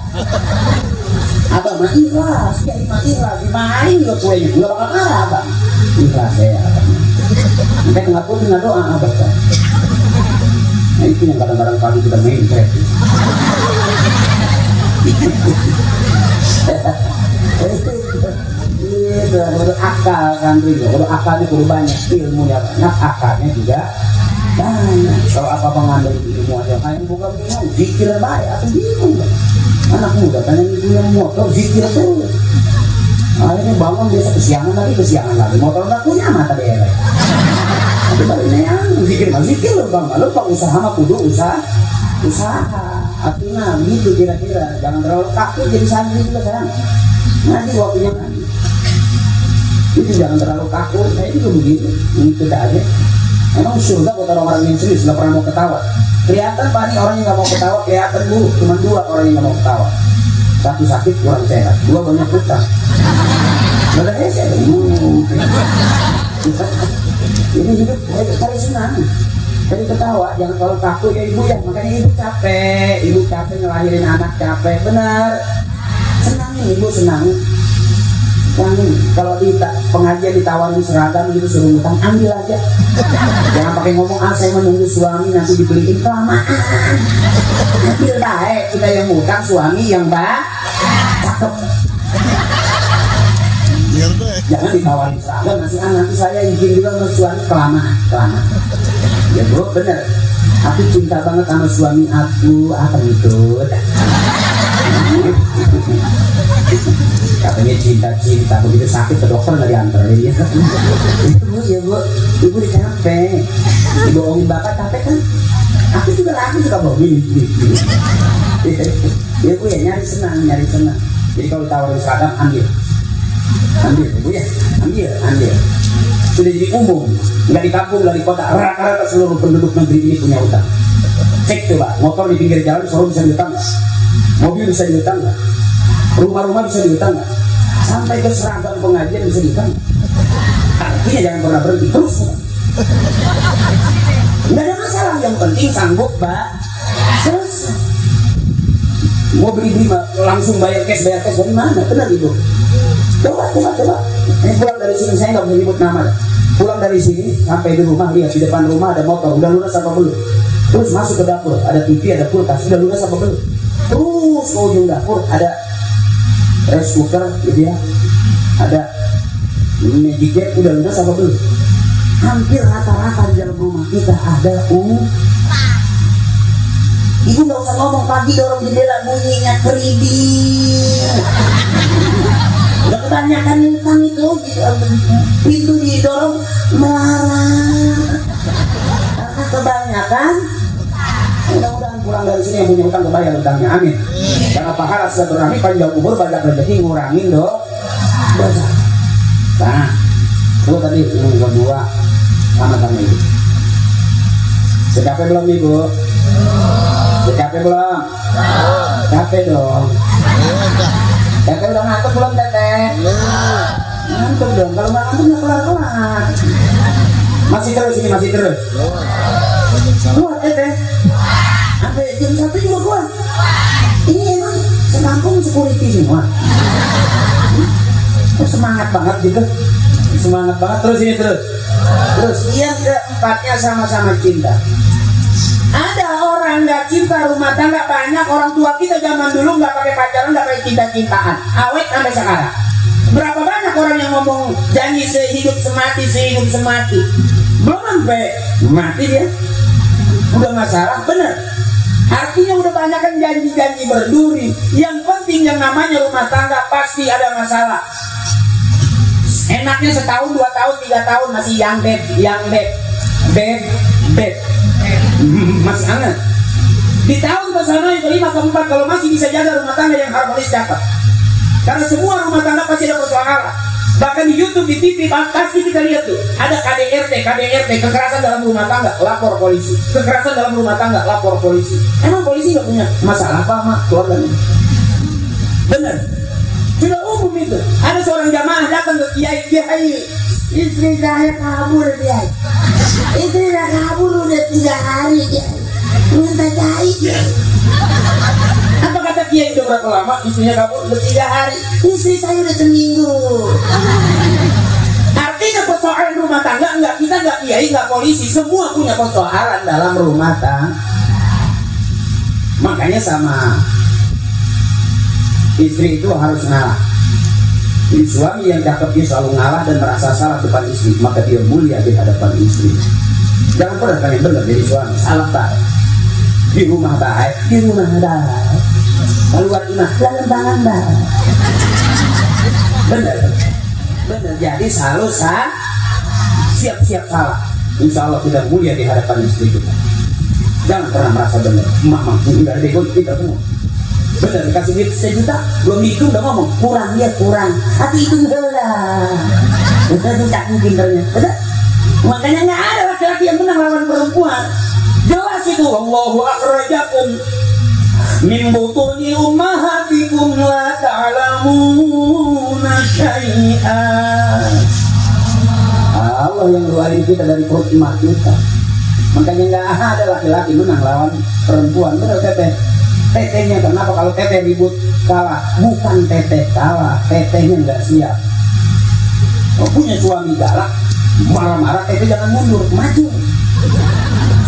Abang mati ikhlas, kiai mati ikhlas, dimain juga kuenya, nggak bakal marah abang. Ikhlas saya abang. Nanti nggak pun nggak doa abang kan. Nah itu yang kadang-kadang kali kita main cek. Itu udah akal kan juga, udah akalnya kudu banyak, ilmunya banyak, akalnya juga banyak. Kalau apa ngambil ilmu aja, kayak bukan bingung, zikir baik atau bingung. Anak muda tanya ibu yang motor, zikir terus. Akhirnya bangun biasa kesiangan lagi, motor nggak punya mata daerah. Tapi baliknya yang zikir loh bang, lo pak usaha mah kudu usaha. Artinya gitu kira-kira, jangan terlalu kaku jadi santri juga sayang. Nanti waktunya kan. Itu jangan terlalu kaku, saya juga begitu, itu aja. Emang surga buat orang-orang yang serius, nggak pernah mau ketawa. Kelihatan pak nih orang yang nggak mau ketawa, kelihatan dulu, cuma 2 orang yang nggak mau ketawa. 1 sakit, kurang sehat, 2 banyak hutang. Nggak ada hese, ini hidup cari senang, cari ketawa, jangan kalau takut ya ibu ya. Makanya ibu capek ngelahirin anak capek, benar. Senangin ibu, senang. Kalau di pengajian ditawarin seragam gitu suruh ngutang, ambil aja. Jangan pakai ngomong saya menunggu suami nanti dibeliin, kelamaan. Ambil baik, kita yang ngutang, suami yang cakep. Jangan ditawarin seragam nanti saya izin juga sama suami, kelamaan. Ya bro, bener. Aku cinta banget sama suami aku, apa gitu. Katanya cinta, begitu sakit ke dokter nggak dianterin ya. Bu, ibu capek, dibohongin bapak capek kan? Aku juga suka bohongin. Ya bu ya nyari senang. Jadi kalau tawarin seragam ambil bu ya, ambil. Sudah jadi umum, nggak di kampung, nggak di kota, rata-rata seluruh penduduk negeri ini punya utang. Cek coba, motor di pinggir jalan selalu bisa diutang nggak? Mobil bisa diutang nggak? Rumah-rumah bisa diutang nggak? Sampai ke seragam pengajian bisa diutang nggak? Artinya jangan pernah berhenti, terus nggak ada masalah, yang penting sanggup pak. Selesai. Mau beli langsung bayar cash dari mana? Benar itu. Coba. Ini pulang dari sini, saya nggak bisa nyebut nama. Pulang dari sini sampai di rumah, lihat di depan rumah ada motor, udah lunas apa belum? Terus masuk ke dapur, ada TV, ada kulkas, udah lunas apa belum? Terus ke ujung dapur ada rice cooker, gitu ya, ada magic jar, udah lunas apa belum? Hampir rata-rata di dalam rumah kita ada Ibu nggak usah ngomong, pagi dorong jendela bunyinya keribing. Udah kebanyakan utang itu, pintu didorong melarang. Karena kebanyakan. Mudah-mudahan pulang dari sini yang punya utang kebayar utangnya, amin. Karena pahala silaturahmi, panjang umur, banyak rezeki, ngurangin dosa. Nah, itu tadi yang kedua sama-sama itu. Sudah capek belum ibu? Sudah capek belum? Capek dong. Teteh udah ngantuk belum teteh? Ngantuk dong, kalau nggak ngantuk nggak kelar-kelar. Masih terus ini, masih terus. Kuat teteh. Sampai jam 1 juga kuat. Ini emang sekampung security semua. Semangat banget gitu. Semangat banget, terus ini terus. Terus yang keempatnya sama-sama cinta. Ada orang nggak cinta rumah tangga banyak. Orang tua kita zaman dulu nggak pakai pacaran, nggak pakai cinta-cintaan, awet sampai sekarang. Berapa banyak orang yang ngomong janji sehidup semati, sehidup semati, belum sampai mati dia udah masalah, bener. Artinya udah banyak kan janji-janji berduri. Yang penting yang namanya rumah tangga pasti ada masalah. Enaknya setahun, 2 tahun, 3 tahun masih yang bed, masih hangat. Di tahun ke sana yang kelima, keempat, kalau masih bisa jaga rumah tangga yang harmonis, cakep. Karena semua rumah tangga pasti ada persoalan. Bahkan di YouTube, di TV, pasti kita lihat tuh ada KDRT, kekerasan dalam rumah tangga, lapor polisi. Kekerasan dalam rumah tangga, lapor polisi. Emang polisi nggak punya masalah apa sama keluarganya? Bener. Sudah umum itu. Ada seorang jamaah datang ke kiai, istri saya kabur kiai. Istri saya kabur udah 3 hari kiai. Minta kiai. Apa kata kiai? Udah berapa lama istrinya kabur? Udah 3 hari. Istri saya udah seminggu. Artinya persoalan rumah tangga enggak, kita enggak kiai, enggak polisi, semua punya persoalan dalam rumah tangga. Makanya sama istri itu harus ngalah. Jadi suami yang cakep dia selalu ngalah dan merasa salah depan istri, maka dia mulia di hadapan istri. Jangan pernah kalian benar jadi suami salah tak. Di rumah baik, di rumah baik. Keluar rumah lembangan baik. Benar, benar. Jadi selalu siap-siap salah. Insya Allah kita mulia di hadapan istri kita. Jangan pernah merasa benar. Mama, enggak ada egois kita semua. Bener, dikasih duit 1 juta, belum dihitung udah ngomong kurang, dia kurang, hati itu lah. Udah tuh cakung pinternya, bener. Makanya nggak ada laki-laki yang menang lawan perempuan. Jelas itu, Allahu akhrajakum min butuni ummahatikum la ta'lamuna syai'an. Allah yang ngeluarin kita dari perut emak kita. Makanya nggak ada laki-laki menang lawan perempuan, bener teteh. Tetehnya kenapa kalau teteh ribut kalah? Bukan teteh kalah, tetehnya nggak siap. Kalau punya suami galak, marah-marah, teteh jangan mundur, maju.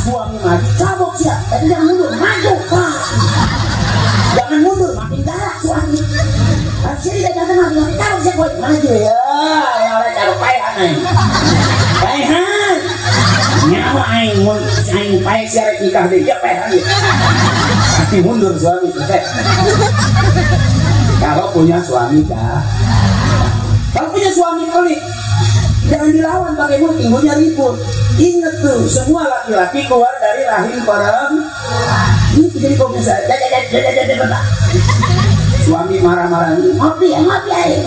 Suami maju, cabok siap, teteh jangan mundur, maju. Jangan mundur, makin galak suami. Sini jangan makin cabok siap, maju ya. Ya oleh cabok payah nih. Payahan. Nyawa aing payah siaret nikah deh, dia payah lagi. Pasti mundur suami teteh. Kalau punya suami dah. Kalau punya suami pelit, jangan dilawan pakai mulut, timbulnya ribut. Ingat tuh, semua laki-laki keluar dari rahim perempuan. Ini jadi kok bisa. Suami marah-marah, ngopi air.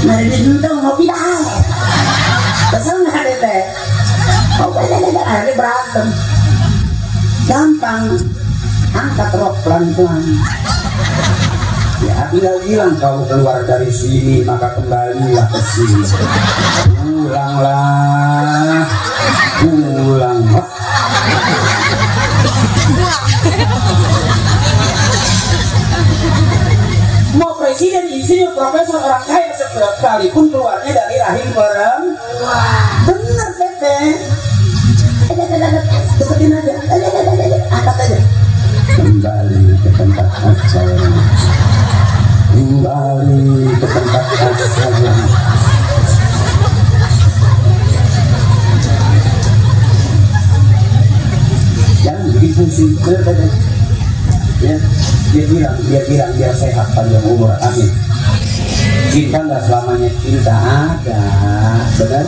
Mari digendong ngopi air. Kesel nggak deh teh? Akhirnya berantem. Gampang. Angkat rok pelan-pelan. Ya tinggal bilang kau keluar dari sini maka kembalilah ke sini. Pulanglah. Mau presiden, insinyur, profesor, orang kaya sekalipun keluarnya dari rahim perempuan. Bener teteh. Deketin aja. Angkat aja. Kembali ke tempat asalnya. Jangan dipusin, ya. Dia bilang biar sehat panjang umur, amin. Cinta nggak selamanya cinta ada, benar?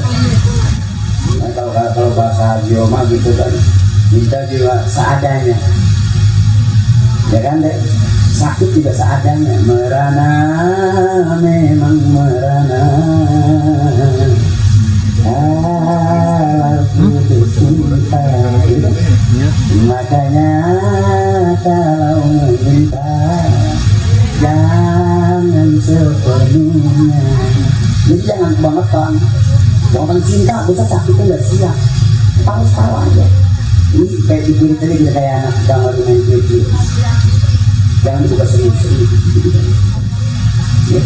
Nah, kalau bahasa Bioma gitu kan, cinta juga seadanya. Ya kan deh, sakit juga seadanya. Merana, memang merana. Putus cinta, makanya kalau minta kebangetan. Orang cinta bisa sakitnya nggak siap, harus tahu aja. Ini kayak dipilih tadi dia kayak anak sedang lagi main video. Jangan dibuka serius-serius. Ya.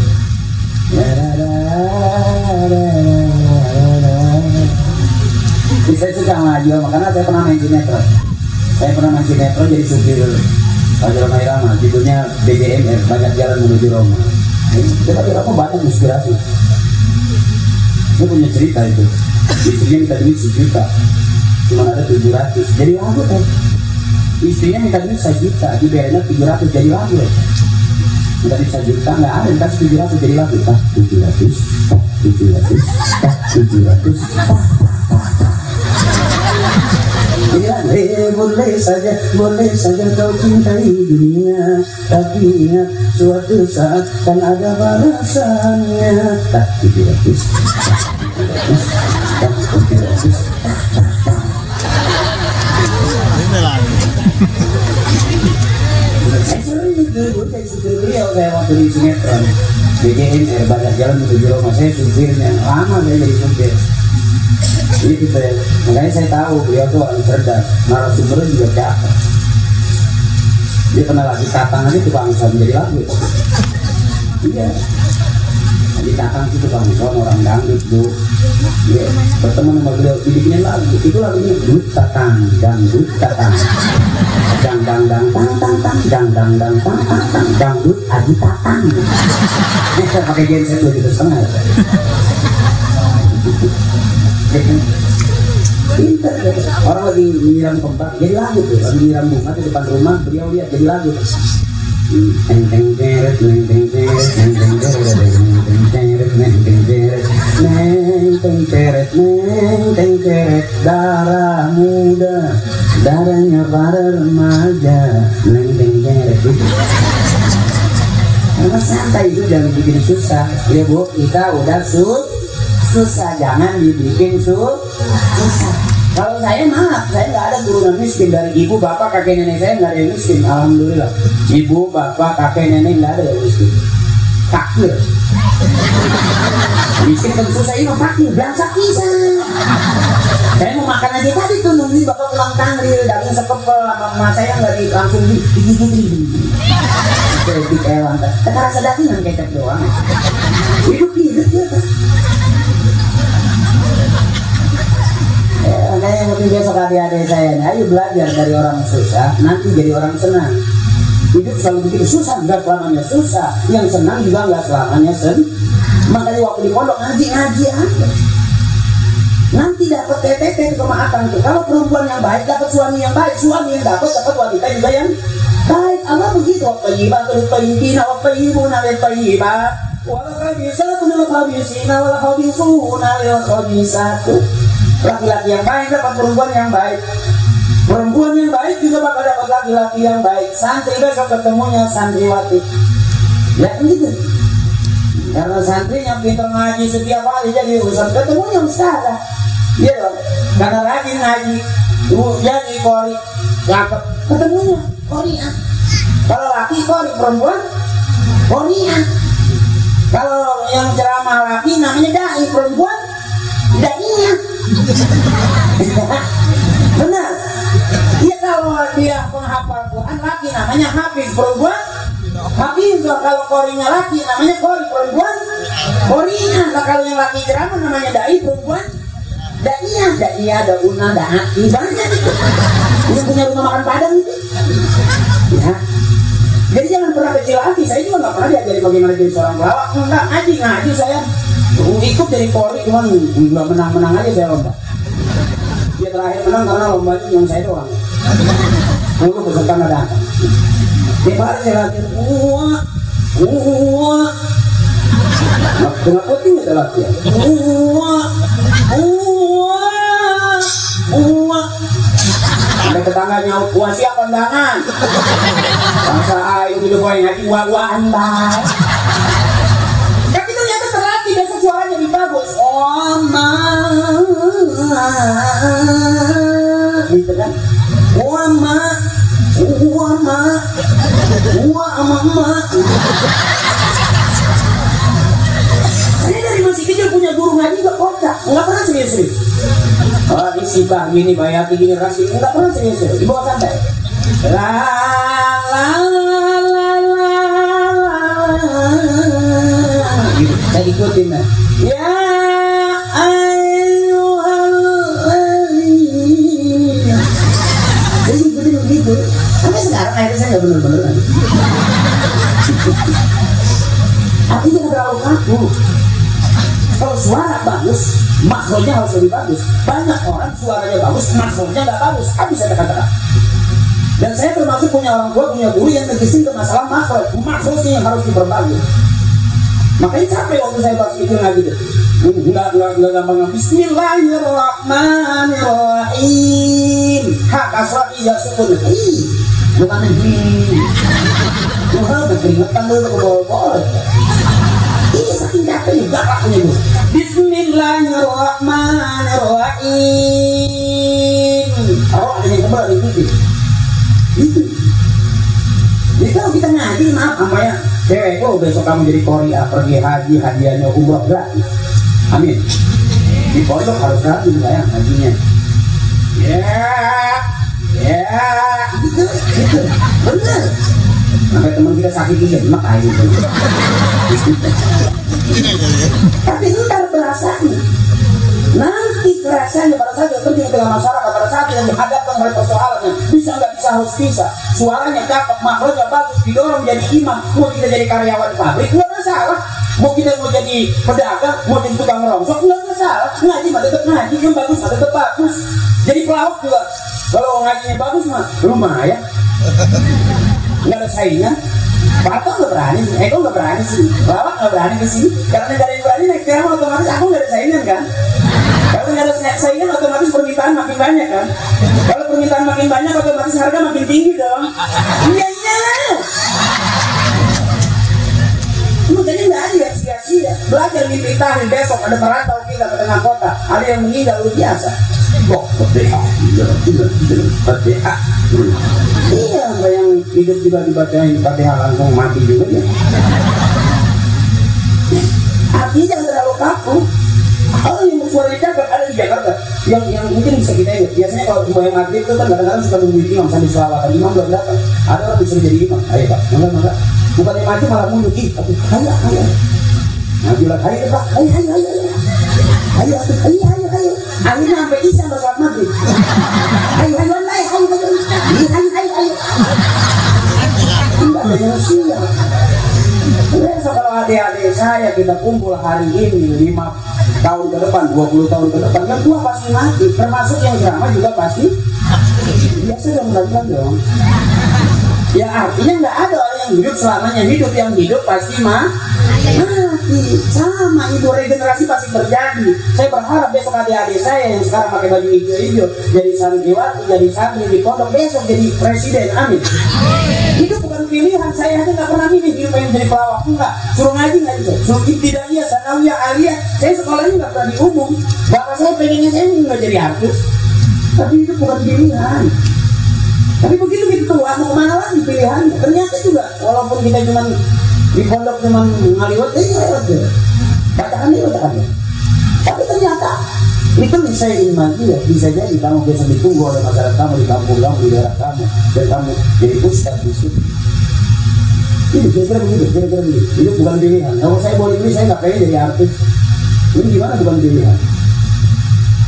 Saya suka ngajual, makanya saya pernah main sinetron. Saya pernah main sinetron jadi supir Raja Roma Irama, judulnya BGMR, Banyak Jalan Menuju Roma. Kita kira-kira banyak inspirasi. Saya punya cerita itu. Istrinya minta duit 1 juta, cuma ada 700, jadi lagu kan. Istrinya minta duit 1 juta, dibayarnya 700, jadi lagu ya. Minta duit 1 juta, nggak ada, dikasih 700, jadi lagu. 700, 700, 700. Boleh saja kau cintai dunia, tapi ingat suatu saat kan ada balasannya. 700. Saya sering dulu kayak supir beliau, saya waktu di sinetron BGMR Banyak Jalan Menuju Roma. Saya supirnya lama, saya jadi supir. Jadi gitu ya, makanya saya tahu beliau tuh orang cerdas, narasumbernya juga cakep. Dia pernah lagi Tatang aja tuh bangsa menjadi lagu ya. Iya, di Tatang itu bangsa orang dangdut tuh. Dia bertemu sama beliau, dibikinin lagu. Itu lagunya Dut Tatang, Dangdut Tatang, dang dang dang tang tang tang, dang dang dang tang tang tang, dangdut Adi Tatang. Ini saya pakai genset 2,5 juta. Pintar, orang lagi nyiram kembang jadi lagu tuh, lagi nyiram bunga di depan rumah, beliau lihat jadi lagu. Teng teng teret, teng teng teret, teng teng teret, teng teng teret, teng teng teret, teng teng teret, teng teng teret, darah muda, darahnya para remaja, teng teng teret. Karena santai itu jangan bikin susah, ya bu, kita udah susah, jangan dibikin susah. Kalau saya maaf, saya nggak ada turunan miskin. Dari ibu, bapak, kakek nenek saya nggak ada yang miskin, alhamdulillah. Ibu, bapak, kakek nenek nggak ada yang miskin. Fakir. Miskin kan susah, ini fakir, belanja kisah. Saya mau makan aja tadi tuh, nungguin bapak pulang tangril, daging sekepel, sama saya nggak langsung digigit. Saya dikewan, kita rasa dagingan kecap doang. Hidup ya. Makanya mungkin besok adik-adik saya nih, ayo belajar dari orang susah, nanti jadi orang senang. Hidup selalu begitu, susah nggak selamanya susah, yang senang juga nggak selamanya Makanya waktu di pondok ngaji aja. Nanti dapat TTT kemaafan tuh. Kalau perempuan yang baik dapat suami yang baik, suami yang dapat wanita juga yang baik. Allah begitu. Wattayyibatul tayyibina wattayyibuna littayyibah. Wal khabisatu lil khabisina wal khabisuna lil khabisatu. Laki-laki yang baik dapat perempuan yang baik, perempuan yang baik juga bakal dapat laki-laki yang baik. Santri besok ketemunya santriwati, ya gitu. Karena santrinya pintar ngaji setiap hari jadi ustaz, ketemunya ustazah, iya dong. Karena rajin ngaji, jadi kori, cakep, ketemunya koria. Kalau laki kori, perempuan koria. Kalau yang ceramah laki namanya dai, perempuan dainya. Benar. Iya, kalau dia penghafal Quran laki namanya hafiz, perempuan hafiz. Kalau korinya laki namanya kori, perempuan korinya. Nah, kalau yang laki ceramah namanya dai, perempuan dainya. Dainya ada una, ada hati, banyak itu. Ini punya rumah makan Padang itu. Ya. Jadi jangan pernah kecil hati. Saya juga nggak pernah diajari bagaimana jadi seorang pelawak. Enggak, ngaji saya. Ikut dari Polri, cuman nggak menang-menang aja saya lomba. Dia terakhir menang karena lomba itu yang saya doang. Lalu peserta nggak datang. Tiap hari saya latihan, tengah penting ada latihan, sampai tetangga nyaut, wah siap kondangan. Bangsa air hidup yang hati wah andai. Besok suaranya lebih bagus. Gitu kan? Saya dari masih kecil punya guru bocah, nggak pernah serius. Oh ini si bang gini bayar gini rasih, nggak pernah serius. Dibawa santai. La la la la la gitu. Saya ikutin lah. Ya ayyuhalladzina. Saya ikutin begitu. Sampai sekarang akhirnya saya nggak bener-bener lagi. Artinya nggak terlalu kaku. Kalau suara bagus, makronya harus lebih bagus. Banyak orang suaranya bagus, makronya nggak bagus. Habis saya katakan. Dan saya termasuk punya orang tua, punya guru yang tegesin ke masalah makro. Makronya yang harus diperbaiki. Makanya capek waktu saya bahas itu lagi tuh. Enggak gampang. Bismillahirrahmanirrahim. Hak asrafi ya sukun. Bukan Tuhan keringetan dulu ke bawah-bawah. Ini saking capeknya galaknya tuh. Bismillahirrahmanirrahim. Oh ada yang kembali itu. Itu. Jadi kalau kita ngaji maaf namanya cewek, oh besok kamu jadi Korea pergi haji hadiahnya umroh gratis. Amin. Di pondok harus gratis ya hajinya. Ya, gitu, benar. Sampai teman kita sakit juga, emak aja gitu. Tapi ntar berasanya. Nanti kerasanya pada saat yang terjadi dengan masyarakat, pada saat yang dihadapkan oleh persoalannya, bisa nggak bisa harus bisa, suaranya cakep, makronya bagus, didorong jadi imam, mau kita jadi karyawan pabrik, nggak masalah. Mau kita mau jadi pedagang, mau jadi tukang rongsok, nggak masalah. Ngaji mah tetap ngaji, yang bagus mah tetap bagus. Jadi pelawak juga, kalau ngajinya bagus mah lumayan, nggak ada saingan. Bapak nggak berani, Eko nggak berani sih, Bapak nggak berani ke sini, karena nggak ada yang berani naik tema otomatis aku nggak ada saingan kan. Kalau nggak ada saingan otomatis permintaan makin banyak kan. Kalau permintaan makin banyak otomatis harga makin tinggi dong. Iya. Makanya nggak ada yang sia-sia. Belajar mimpi tahlil besok ada merantau kita ke tengah kota, ada yang meninggal luar biasa. Kok Fatihah. Iya, yang hidup juga dibacain Fatihah langsung mati juga ya. Artinya jangan terlalu kaku. Kalau yang bersuara cakep ada di Jakarta, yang mungkin bisa kita ingat. Biasanya kalau sembahyang maghrib itu kan kadang-kadang suka nungguin imam sambil selawatan, imam belum datang. Ada orang bisa jadi imam. Ayo pak, enggak. Bukan yang maju malah mundur. Tapi ayo. Nah bilang ayo pak, ayo. Akhirnya sampai isya bersolat maghrib. Ayo. Enggak ada yang siap. Besok kalau adik-adik saya kita kumpul hari ini 5 tahun ke depan, 20 tahun ke depan, kan tua pasti mati. Termasuk yang ceramah juga pasti. Ya sudah mudah-mudahan dong. Ya artinya nggak ada orang yang hidup selamanya, hidup yang hidup pasti mati. Sama itu regenerasi pasti terjadi. Saya berharap besok adik-adik saya yang sekarang pakai baju hijau-hijau jadi santriwati, jadi santri di pondok, besok jadi presiden. Amin. Itu bukan pilihan, saya aja nggak pernah milih hidup pengen jadi pelawak, enggak. Suruh ngaji nggak bisa, suruh ibtidaiyah, sanawiyah, aliyah. Saya sekolahnya nggak pernah di umum. Bapak saya pengennya saya nggak jadi artis, tapi itu bukan pilihan. Tapi begitu kita tua mau kemana lagi pilihannya? Ternyata juga walaupun kita cuma di pondok cuma ngaliwat lewat ya, katakan. Tapi ternyata itu bisa mati ya, bisa jadi kamu biasa ditunggu oleh masyarakat kamu di kampung kamu, di daerah kamu, dan kamu jadi ustaz di situ. Ini kira-kira begitu. Itu bukan pilihan. Kalau saya boleh ini saya nggak pengen jadi artis. Ini gimana bukan pilihan?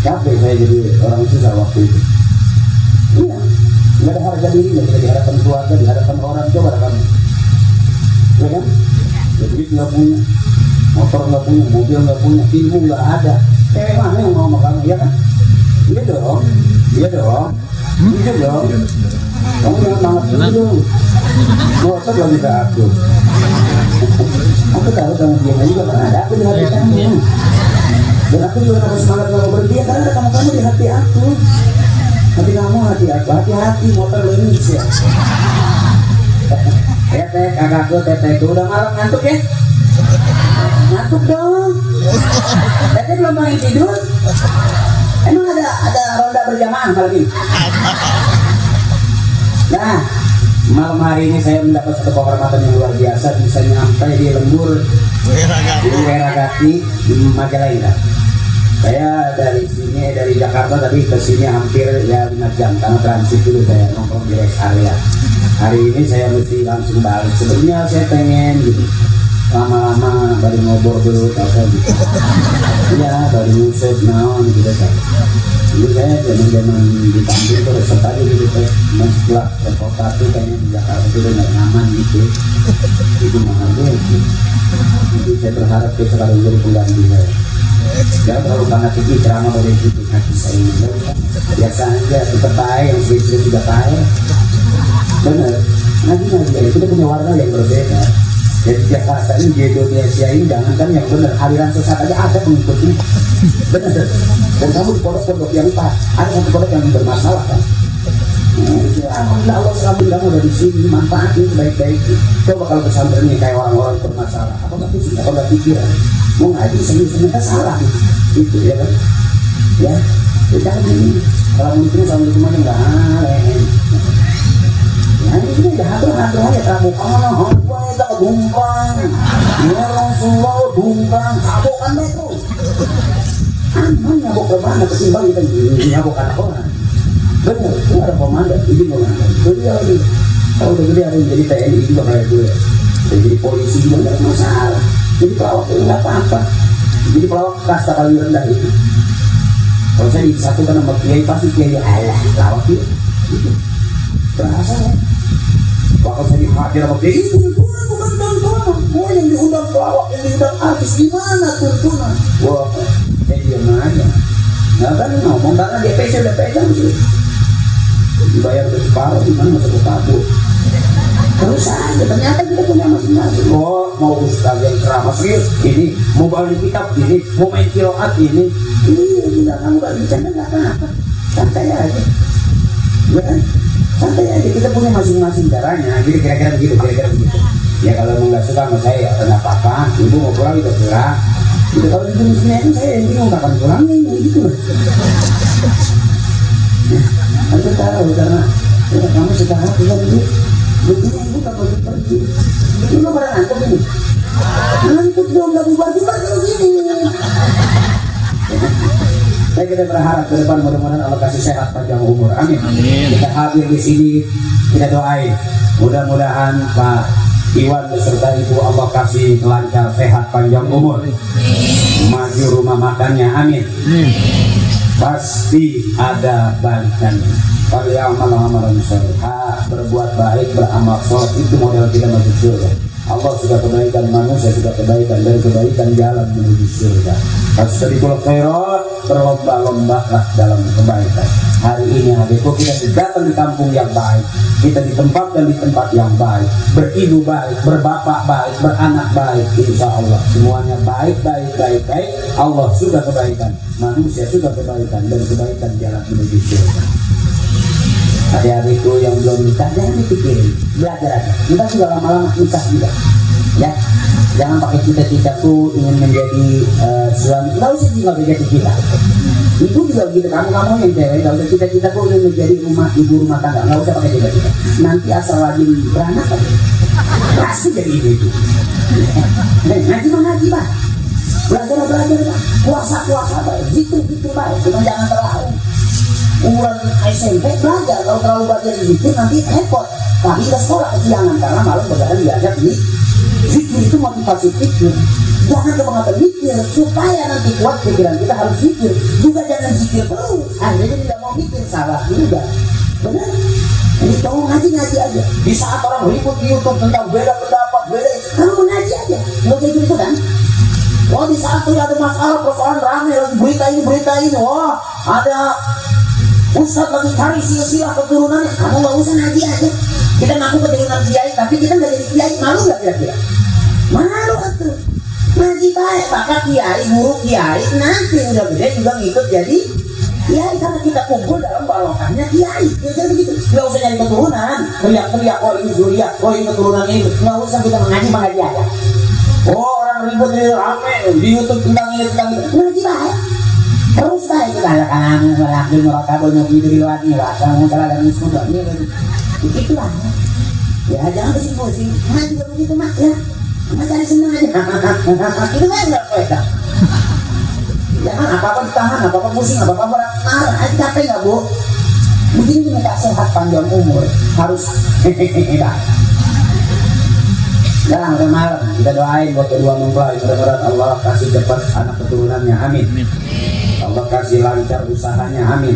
Capek saya jadi orang susah waktu itu. Iya. Nggak ada harga diri kita di hadapan keluarga, di hadapan orang. Coba kamu, ya kan? Duit nggak punya, motor nggak punya, mobil nggak punya, ilmu nggak ada. Cewek mana yang mau sama kamu, ya kan? Iya dong. Kamu jangan banget dulu dong. Motor lagi ke aku. Aku tahu kamu diam juga karena ada aku di hati kamu. Dan aku juga kamu semangat kalau berhenti karena ada kamu di hati aku. Hati kamu, hati aku, hati-hati motor lemis ya. Kakakku, tetehku, udah malam ngantuk ya? Ngantuk dong. Teteh belum bangun tidur? Emang ada ronda berjamaah malam ini? Nah, malam hari ini saya mendapat satu kehormatan yang luar biasa, bisa nyampe di lembur di Weragati di Majalengka. Saya dari Jakarta tadi ke sini hampir ya 5 jam karena transit dulu saya nongkrong di rest area. Hari ini saya mesti langsung balik. Sebenarnya saya pengen gitu lama-lama baru ngobrol dulu apa gitu. Ya baru ngusut naon gitu kan. Jadi saya zaman di kampung itu resep aja gitu kan. Setelah ke kota tuh kayaknya di Jakarta itu udah nyaman gitu. Itu mahal gitu. Jadi saya berharap dia sekarang jadi pengganti saya. Jangan terlalu fanatik ceramah dari itu hati saya ini biasa aja tetap baik yang serius juga baik benar nanti kita punya warna yang berbeda jadi Jakarta ini di Indonesia ini jangankan yang benar aliran sesat aja ada pengikutnya benar dan kamu di pondok-pondok yang pas ada satu pondok yang bermasalah kan alhamdulillah Allah selalu kamu dari sini manfaatin sebaik-baiknya coba kalau pesantrennya kayak orang-orang bermasalah apa nggak pusing apa nggak pikiran mau ngaji serius ternyata salah itu ya kan ya jangan ini kalau mungkin assalamualaikum aja nggak aneh ya ini udah hadir aja kamu apa itu bumbang ya Rasulullah bumbang sabokan itu nyabok ke mana ketimbang kita nyabok anak orang benar itu ada komandan ini komandan jadi kalau udah gede ada yang jadi TNI juga kayak gue jadi polisi juga nggak masalah jadi pelawak itu nggak apa-apa jadi pelawak kasta paling rendah itu kalau saya disatukan sama kiai pasti kiai alah pelawak itu berasa ya bakal saya dihadir sama kiai itu tuntunan bukan tuntunan wah yang diundang pelawak yang diundang artis gimana tuntunan wah saya diam aja nggak kan ngomong karena DP saya udah pegang sih dibayar ke separuh gimana masuk ke kabur terus aja ternyata kita punya masing-masing oh mau ustaz yang ceramah serius ini mau balik kitab ini mau main kiroat ini tidak kamu gak bercanda gak apa-apa santai aja ya kan santai aja kita punya masing-masing caranya jadi kira-kira begitu ya kalau emang gak suka sama saya ya gak apa-apa ibu mau pulang itu pulang gitu kalau itu misalnya saya yang bingung kapan pulangnya gitu loh aku tahu karena ya, kamu sekarang pulang dulu begini ibu tak boleh pergi ini mau pada ngantuk ini ngantuk dong gak bubar-bubar kalau gini saya kita berharap ke depan mudah-mudahan Allah kasih sehat panjang umur amin kita hadir di sini kita doain mudah-mudahan Pak Iwan beserta Ibu Allah kasih lancar sehat panjang umur maju rumah makannya amin pasti ada balikannya kalau yang amalan soleh berbuat baik beramal soleh itu modal kita masuk surga Allah sudah kebaikan manusia sudah kebaikan dan kebaikan jalan menuju surga fastabiqul khairat berlomba-lombalah dalam kebaikan hari ini adikku kita datang di kampung yang baik kita ditempatkan di tempat yang baik beribu baik berbapak baik beranak baik insya Allah semuanya baik Allah sudah kebaikan manusia sudah kebaikan dan kebaikan jalan menuju surga adik-adikku yang belum nikah jangan dipikirin belajar aja kita juga lama-lama nikah juga ya jangan pakai cita-cita tuh ingin menjadi suami nggak usah jadi cita itu juga begitu kamu yang cewek nggak usah cita-cita tuh ingin menjadi ibu rumah tangga nggak usah pakai cita-cita nanti asal lagi beranak aja pasti jadi itu ngaji pak belajar pak puasa pak gitu pak cuma jangan terlalu umuran SMP belajar kalau terlalu belajar di zikir nanti repot tapi ke sekolah kesiangan karena malam begadang diajar di zikir itu motivasi pikir jangan kebangetan mikir supaya nanti kuat pikiran kita harus zikir juga jangan zikir terus akhirnya tidak mau mikir salah juga benar ini tolong ngaji aja di saat orang ribut di YouTube tentang beda pendapat beda kamu mengaji aja nggak usah gitu kan wah di saat itu ada masalah persoalan rame lagi berita ini wah ada Ustaz lagi cari silsilah keturunannya kamu gak usah ngaji aja kita ngaku keturunan kiai tapi kita gak jadi kiai malu gak kira-kira malu atuh ngaji baik maka kiai guru kiai nanti udah gede juga ngikut jadi kiai karena kita kumpul dalam balokannya kiai jadi begitu gak usah nyari keturunan teriak-teriak oh ini zuriat oh ini keturunan ini gak usah kita mengaji aja oh orang ribut ini rame di YouTube tentang ini ngaji baik terus baik kita kamu melakil merakabul mau tidur di luar nih lah kamu salah dan musuh ini begitulah ya jangan pusing-pusing mah juga begitu mah ya mah cari senang aja itu mah enggak kuat Jangan apa-apa ditahan, apa-apa pusing, apa-apa berat. Nah, capek nggak Bu? Begini minta sehat panjang umur harus Nah, udah malam kita doain buat kedua mempelai, mudah-mudahan Allah kasih cepat anak keturunannya, amin. Allah kasih lancar usahanya, amin.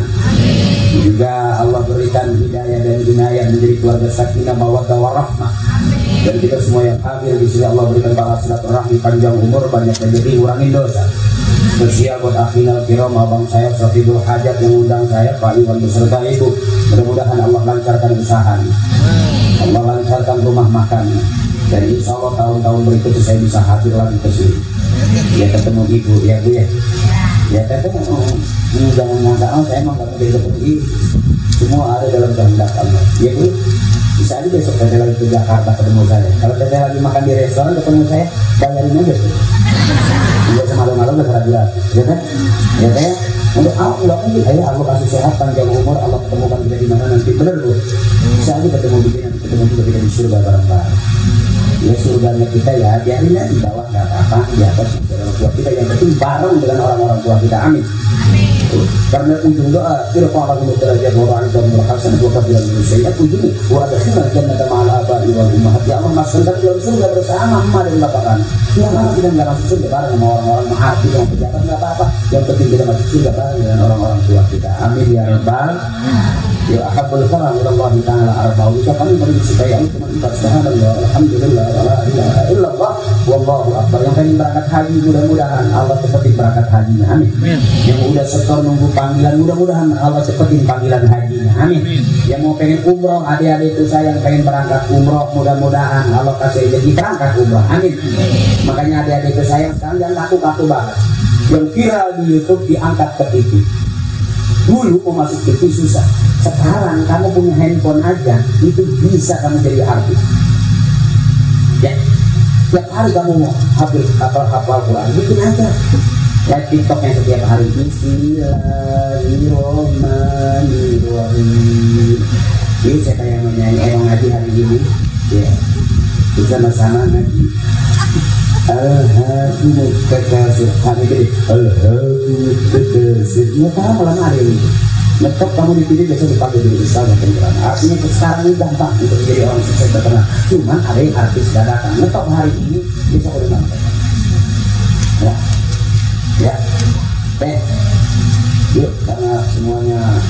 Juga Allah berikan hidayah dan inayah menjadi keluarga sakinah mawaddah warahmah. Dan kita semua yang hadir di sini Allah berikan balas silaturahmi, panjang umur, banyak rezeki, kurangin dosa. Spesial buat akhirnya kiram abang saya Safidul Hajat yang undang saya, Pak Iwan beserta ibu. Mudah-mudahan Allah lancarkan usahanya, Allah lancarkan rumah makannya. Dan insya Allah tahun-tahun berikutnya saya bisa hadir lagi ke sini. Ya ketemu ibu, ya Bu ya. Ya teteh, jangan nyangka, saya emang nggak mau ketemu ibu. Semua ada dalam kehendak Allah. Ya Bu, bisa aja besok teteh lagi ke Jakarta ketemu saya. Kalau teteh lagi makan di restoran ketemu saya, bayarin aja tuh. Tidak semalam-malam udah ragu-ragu, ya kan? Ya teh, untuk Allah mungkin Allah kasih sehat, panjang umur, Allah ketemukan kita di mana nanti, benar Bu. Bisa aja ketemu begini, nanti ketemu juga kita di surga bareng-bareng. Ya surganya kita ya biarin aja di bawah nggak apa-apa, di atas orang tua kita, yang penting bareng dengan orang-orang tua kita, amin. Karena ujung doa irfa'lahu derajat wa ba'da hasan wa kabiran min sayyi'at ujungnya wa adkhilna jannata ma'al aba'i wal ummahat. Ya Allah masukkan ke dalam surga bersama emak dan bapak kami. Ya Allah kita nggak masuk surga bareng sama orang-orang mahasiswa yang pejabat nggak apa-apa, yang penting kita masuk surga bareng dengan orang-orang tua kita, amin ya rabbal. Ya ahabbul kalam ila Allah taala arba'u kami beri supaya itu kita subhanallah alhamdulillah la ilaha illallah wallahu akbar. Yang pengen berangkat haji mudah-mudahan Allah cepetin berangkat hajinya, amin. Yang udah setor nunggu panggilan mudah-mudahan Allah cepetin panggilan hajinya, amin. Yang mau pengen umroh, adik-adik itu saya yang pengen berangkat umroh, mudah-mudahan Allah kasih rezeki berangkat umroh, amin. Makanya adik-adik itu saya sekarang jangan kaku-kaku banget. Yang viral di YouTube diangkat ke TV. Dulu mau masuk TV susah. Sekarang kamu punya handphone aja itu bisa kamu jadi artis. Ya, setiap hari kamu hafal Quran, bikin aja. Live TikTok yang setiap hari Bismillahirrahmanirrahim. Ini saya kayak menyanyi emang ngaji hari ini. Ya, bersama-sama ngaji. Alhamdulillah takasir hari ini. Alhamdulillah. Ya karena malam hari ini. Ngetop kamu dipilih besok dipanggil jadi ustaz dan penceramah. Artinya sekarang ini gampang untuk menjadi orang sukses terkenal. Cuman ada yang artis dadakan. Ngetop hari ini besok udah bangsa. Ya, ya, yuk karena semuanya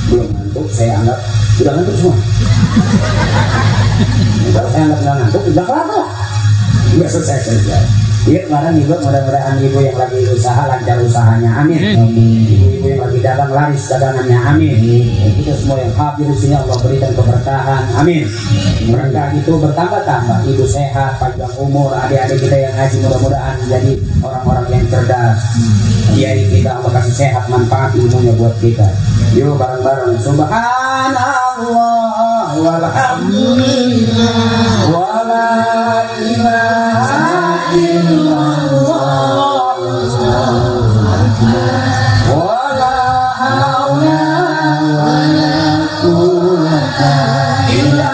belum ngantuk, saya anggap sudah ngantuk semua. Kalau saya anggap nggak ngantuk, udah kelar lah. Nggak selesai kerja. Iya kemarin ibu, mudah-mudahan ibu yang lagi usaha lancar usahanya, amin. Ibu-ibu yang lagi dagang laris dagangannya, amin. Dan kita semua yang hadir di sini Allah berikan keberkahan, amin. Berkah itu bertambah-tambah, ibu sehat, panjang umur, adik-adik kita yang haji mudah-mudahan menjadi orang-orang yang cerdas. Kiai kita Allah kasih sehat, manfaat ilmunya buat kita. Yuk bareng-bareng, subhanallah walhamdulillah wala ilaha illallah wala haula wala quwwata illa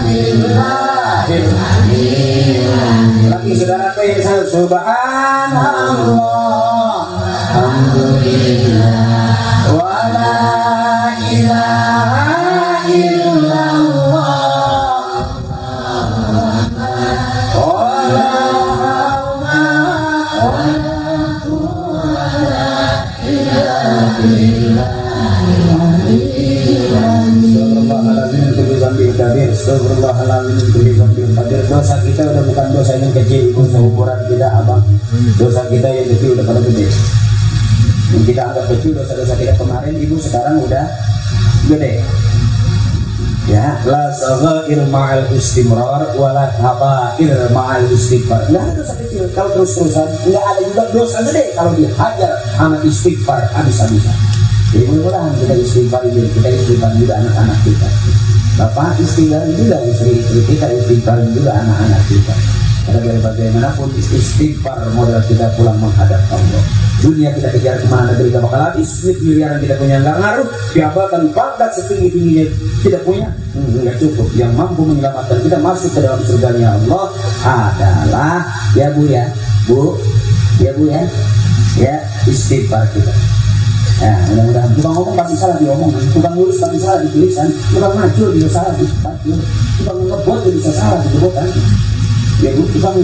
billahil aliyyil. Lagi saudara yang saya subhanallah alhamdulillah wala ilaha illallah dosa kita udah bukan dosa yang kecil, itu seumuran kita abang. Dosa kita yang kecil udah pada gede. Yang kita anggap kecil dosa-dosa kita kemarin, ibu sekarang udah gede. Ya, la saghair ma'al istimrar wala kabair ma'al istighfar. Nggak ada dosa kecil kalau terus-terusan, nggak ada juga dosa gede kalau dihajar sama istighfar habis-habisan. Jadi mudah-mudahan kita istighfar juga anak-anak kita. Bapak istighfar juga istri-istri kita, istighfar juga anak-anak kita. Karena dari bagaimanapun istighfar modal kita pulang menghadap Allah. Dunia kita kejar kemana, negeri gak bakal habis. Duit miliaran kita punya nggak ngaruh. Jabatan pangkat setinggi-tingginya tidak punya, nggak cukup. Yang mampu menyelamatkan kita masuk ke dalam surganya Allah adalah ya Bu ya, Bu, ya Bu ya, ya istighfar kita. Ya, mudah-mudahan tukang ngomong pasti salah diomong, tukang nulis pasti salah di tulisan, tukang ngajur bisa salah di ngajur, tukang ngebuat bisa salah di bukan. Ya bu, tukang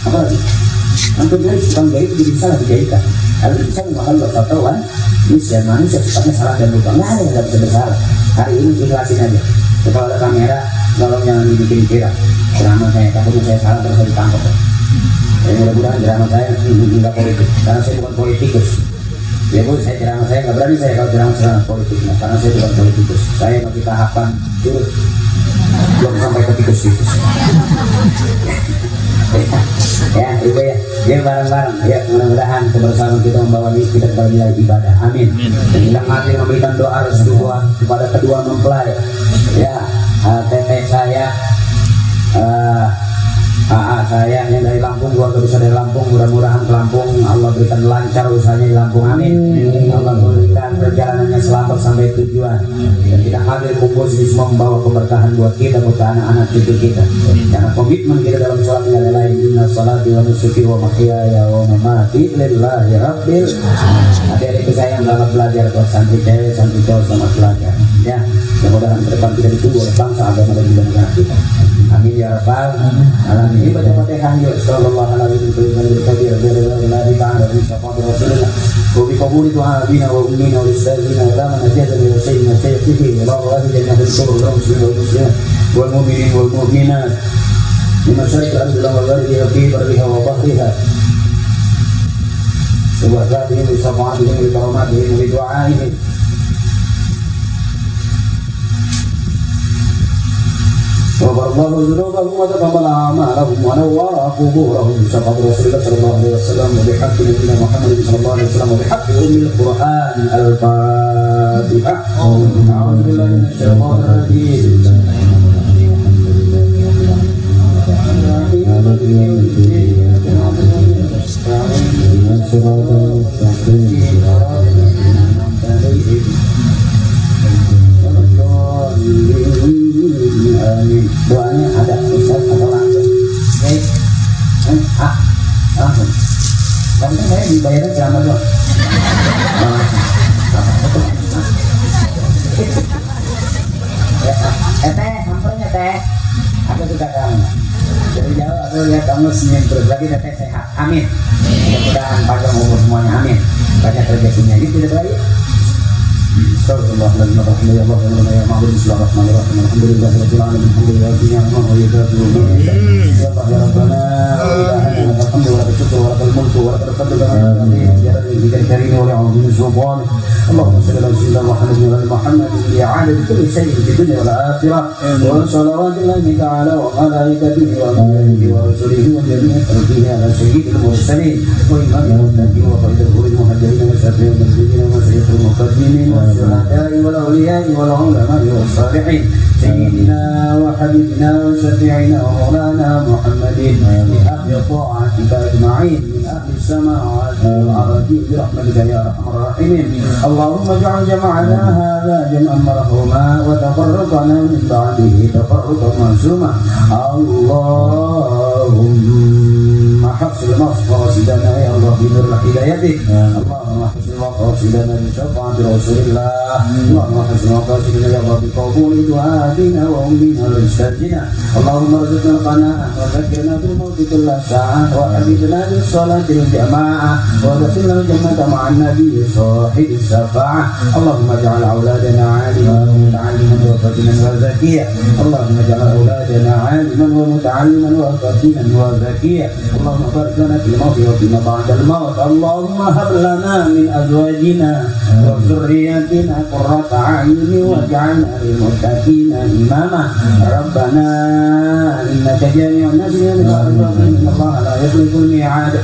apa lagi? Hampir dari tukang jahit jadi salah dijahitkan. Kalau bisa memakan bakal tahuan, ini manusia sifatnya salah dan lupa. Nggak bisa bersalah. Hari ini ikhlasin aja. Kalau ada kamera, tolong jangan dibikin kira. Drama saya, takutnya saya salah terus saya ditangkap. Jadi mudah-mudahan drama saya nggak politik, karena saya bukan politikus. Ya bu, saya ceramah saya nggak berani saya kalau ceramah politik, karena saya bukan politikus. Saya masih tahapan curut, belum sampai ke tikus-tikus. Ya, ibu ya, dia bareng-bareng. Ya, mudah-mudahan kebersamaan kita membawa kita kepada nilai ibadah. Amin. Dan hilang hati memberikan doa restu kepada kedua mempelai. Ya, teteh saya. Saya yang dari Lampung, keluarga besar dari Lampung, mudah-mudahan ke Lampung Allah berikan lancar usahanya di Lampung, amin. Allah berikan perjalanannya selamat sampai tujuan, dan kita hadir kumpul sini semua membawa keberkahan buat kita, buat anak-anak cucu kita. Karena komitmen kita dalam sholat tidak ada lain, inna sholati wa nusuki wa mahyaya wa mamati lillahi rabbil alamin. Adik-adik saya yang selamat belajar, buat santri cewek, santri cowok selamat belajar. Ya, mudah-mudahan ke depan kita ditunggu oleh bangsa agama dan negara kita. Amin ya rabbal alamin. Ini baca Fatihah yuk. Sallallahu alaihi wasallam. Nabi ta'ala bi syafaati Rasulillah. Wa bi qabuli du'aina wa ummina wa istazina wa man ajada li sayyidina sayyidina wa Allah jannah al-qur'an wa muslimin wa muslimat wal mu'minin wal mu'minat. Di masyarakat al-dalam wa ghairiha fi barriha wa bahriha. Subhanallah bi syafaatihim wa karamatihim wa du'aihim. وغفر الله ذنوبهم وتقبل اعمالهم ونور قبورهم بشفاعة رسول الله صلى الله عليه وسلم وبحق نبينا محمد صلى الله عليه وسلم وبحق ام القران الفاتحه. اعوذ بالله من الشيطان الرجيم. Amin. Doanya ada Ustaz atau langsung? Baik. Langsung. Langsung saya dibayarnya ceramah doang. Teh, hampernya teh. Aku suka kamu. Dari jauh aku lihat kamu senyum terus lagi teteh sehat. Amin. Mudah-mudahan panjang umur semuanya. Amin. Banyak rezekinya. Yuk kita doa yuk. اللهم صل على سيدنا محمد وعلى محمد لإعادة كل شيء في الدنيا والآخرة وصلوات الله تعالى وملائكته وملائكته ورسله وجميع خلقه على سيد المرسلين وإمام المتقين وخير الأمور المهاجرين وشفيع المسلمين وسيد المقدمين والشهداء والأولياء والعلماء والصالحين سيدنا وحبيبنا وشفيعنا ومولانا محمد بأهل طاعتك أجمعين من أهل السماوات والأرض برحمتك يا أرحم الراحمين. اللهم اجعل جمعنا هذا جمعا مرحوما وتفرقنا من بعده تفرقا معصوما. اللهم حفظ مقاصدنا يا الله بنور هدايتك. اللهم حفظ مقاصدنا بشفاعة رسول الله. اللهم حفظ مقاصدنا يا الله بقبول دعائنا وأمنا وأجدادنا. اللهم ارزقنا القناعة وذكرنا بالموت كل ساعة وحببنا بالصلاة الجماعة ودخلنا الجنة مع النبي صاحب الشفاعة. اللهم اجعل أولادنا عالما ومتعلما وفطنا وزكيا. اللهم اجعل أولادنا عالما ومتعلما وفطنا وزكيا. اللهم بارك لنا في الموت وفيما بعد الموت. اللهم هب لنا من أزواجنا وذرياتنا قرة أعين واجعلنا للمتقين إماما. ربنا إنك جامع الناس يوم لا ريب فيه إن الله لا يخلف الميعاد.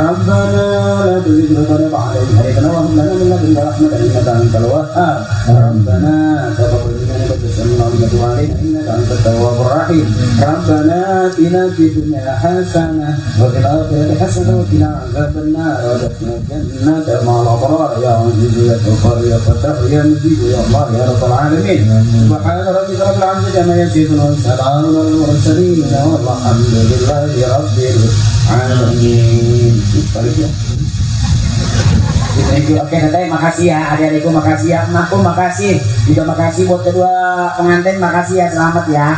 ربنا لا تزغ قلوبنا بعد إذ هديتنا وهب لنا من لدنك رحمة إنك أنت الوهاب. ربنا تقبل منا إنك السميع العليم وتب علينا إنك أنت التواب الرحيم. ربنا آتنا في الدنيا حسنة وفي الآخرة حسنة وقنا عذاب النار وادخلنا الجنة مع الأبرار يا عزيز يا غفار يا فتاح يا مجيد يا الله يا رب العالمين. سبحان ربك رب العزة عما يصفون وسلام على المرسلين والحمد لله رب العالمين. Oke, teteh makasih ya, adik-adikku makasih ya, emakku makasih, juga makasih buat kedua pengantin, makasih ya, selamat ya.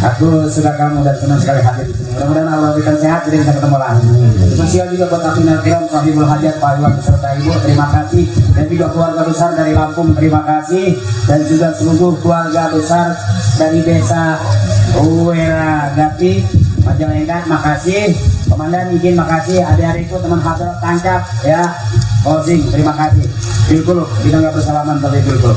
Aku suka kamu dan senang sekali hadir di sini. Mudah-mudahan Allah berikan sehat, kita bisa ketemu lagi. Spesial juga buat Afinal Kiram, Sahibul Hajat, Pak Iwan beserta Ibu, terima kasih. Dan juga keluarga besar dari Lampung, terima kasih. Dan juga seluruh keluarga besar dari desa Uwera Gati, Majalengka, makasih. Komandan izin makasih, adik-adikku teman Hadrat Tancap ya. Closing, terima kasih. Bilkul, kita nggak bersalaman tapi bilkul.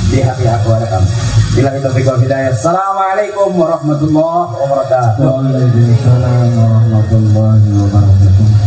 Di hati aku ada kamu. Bila kita berikan hidayah. Assalamualaikum warahmatullahi wabarakatuh. Waalaikumsalam warahmatullahi wabarakatuh.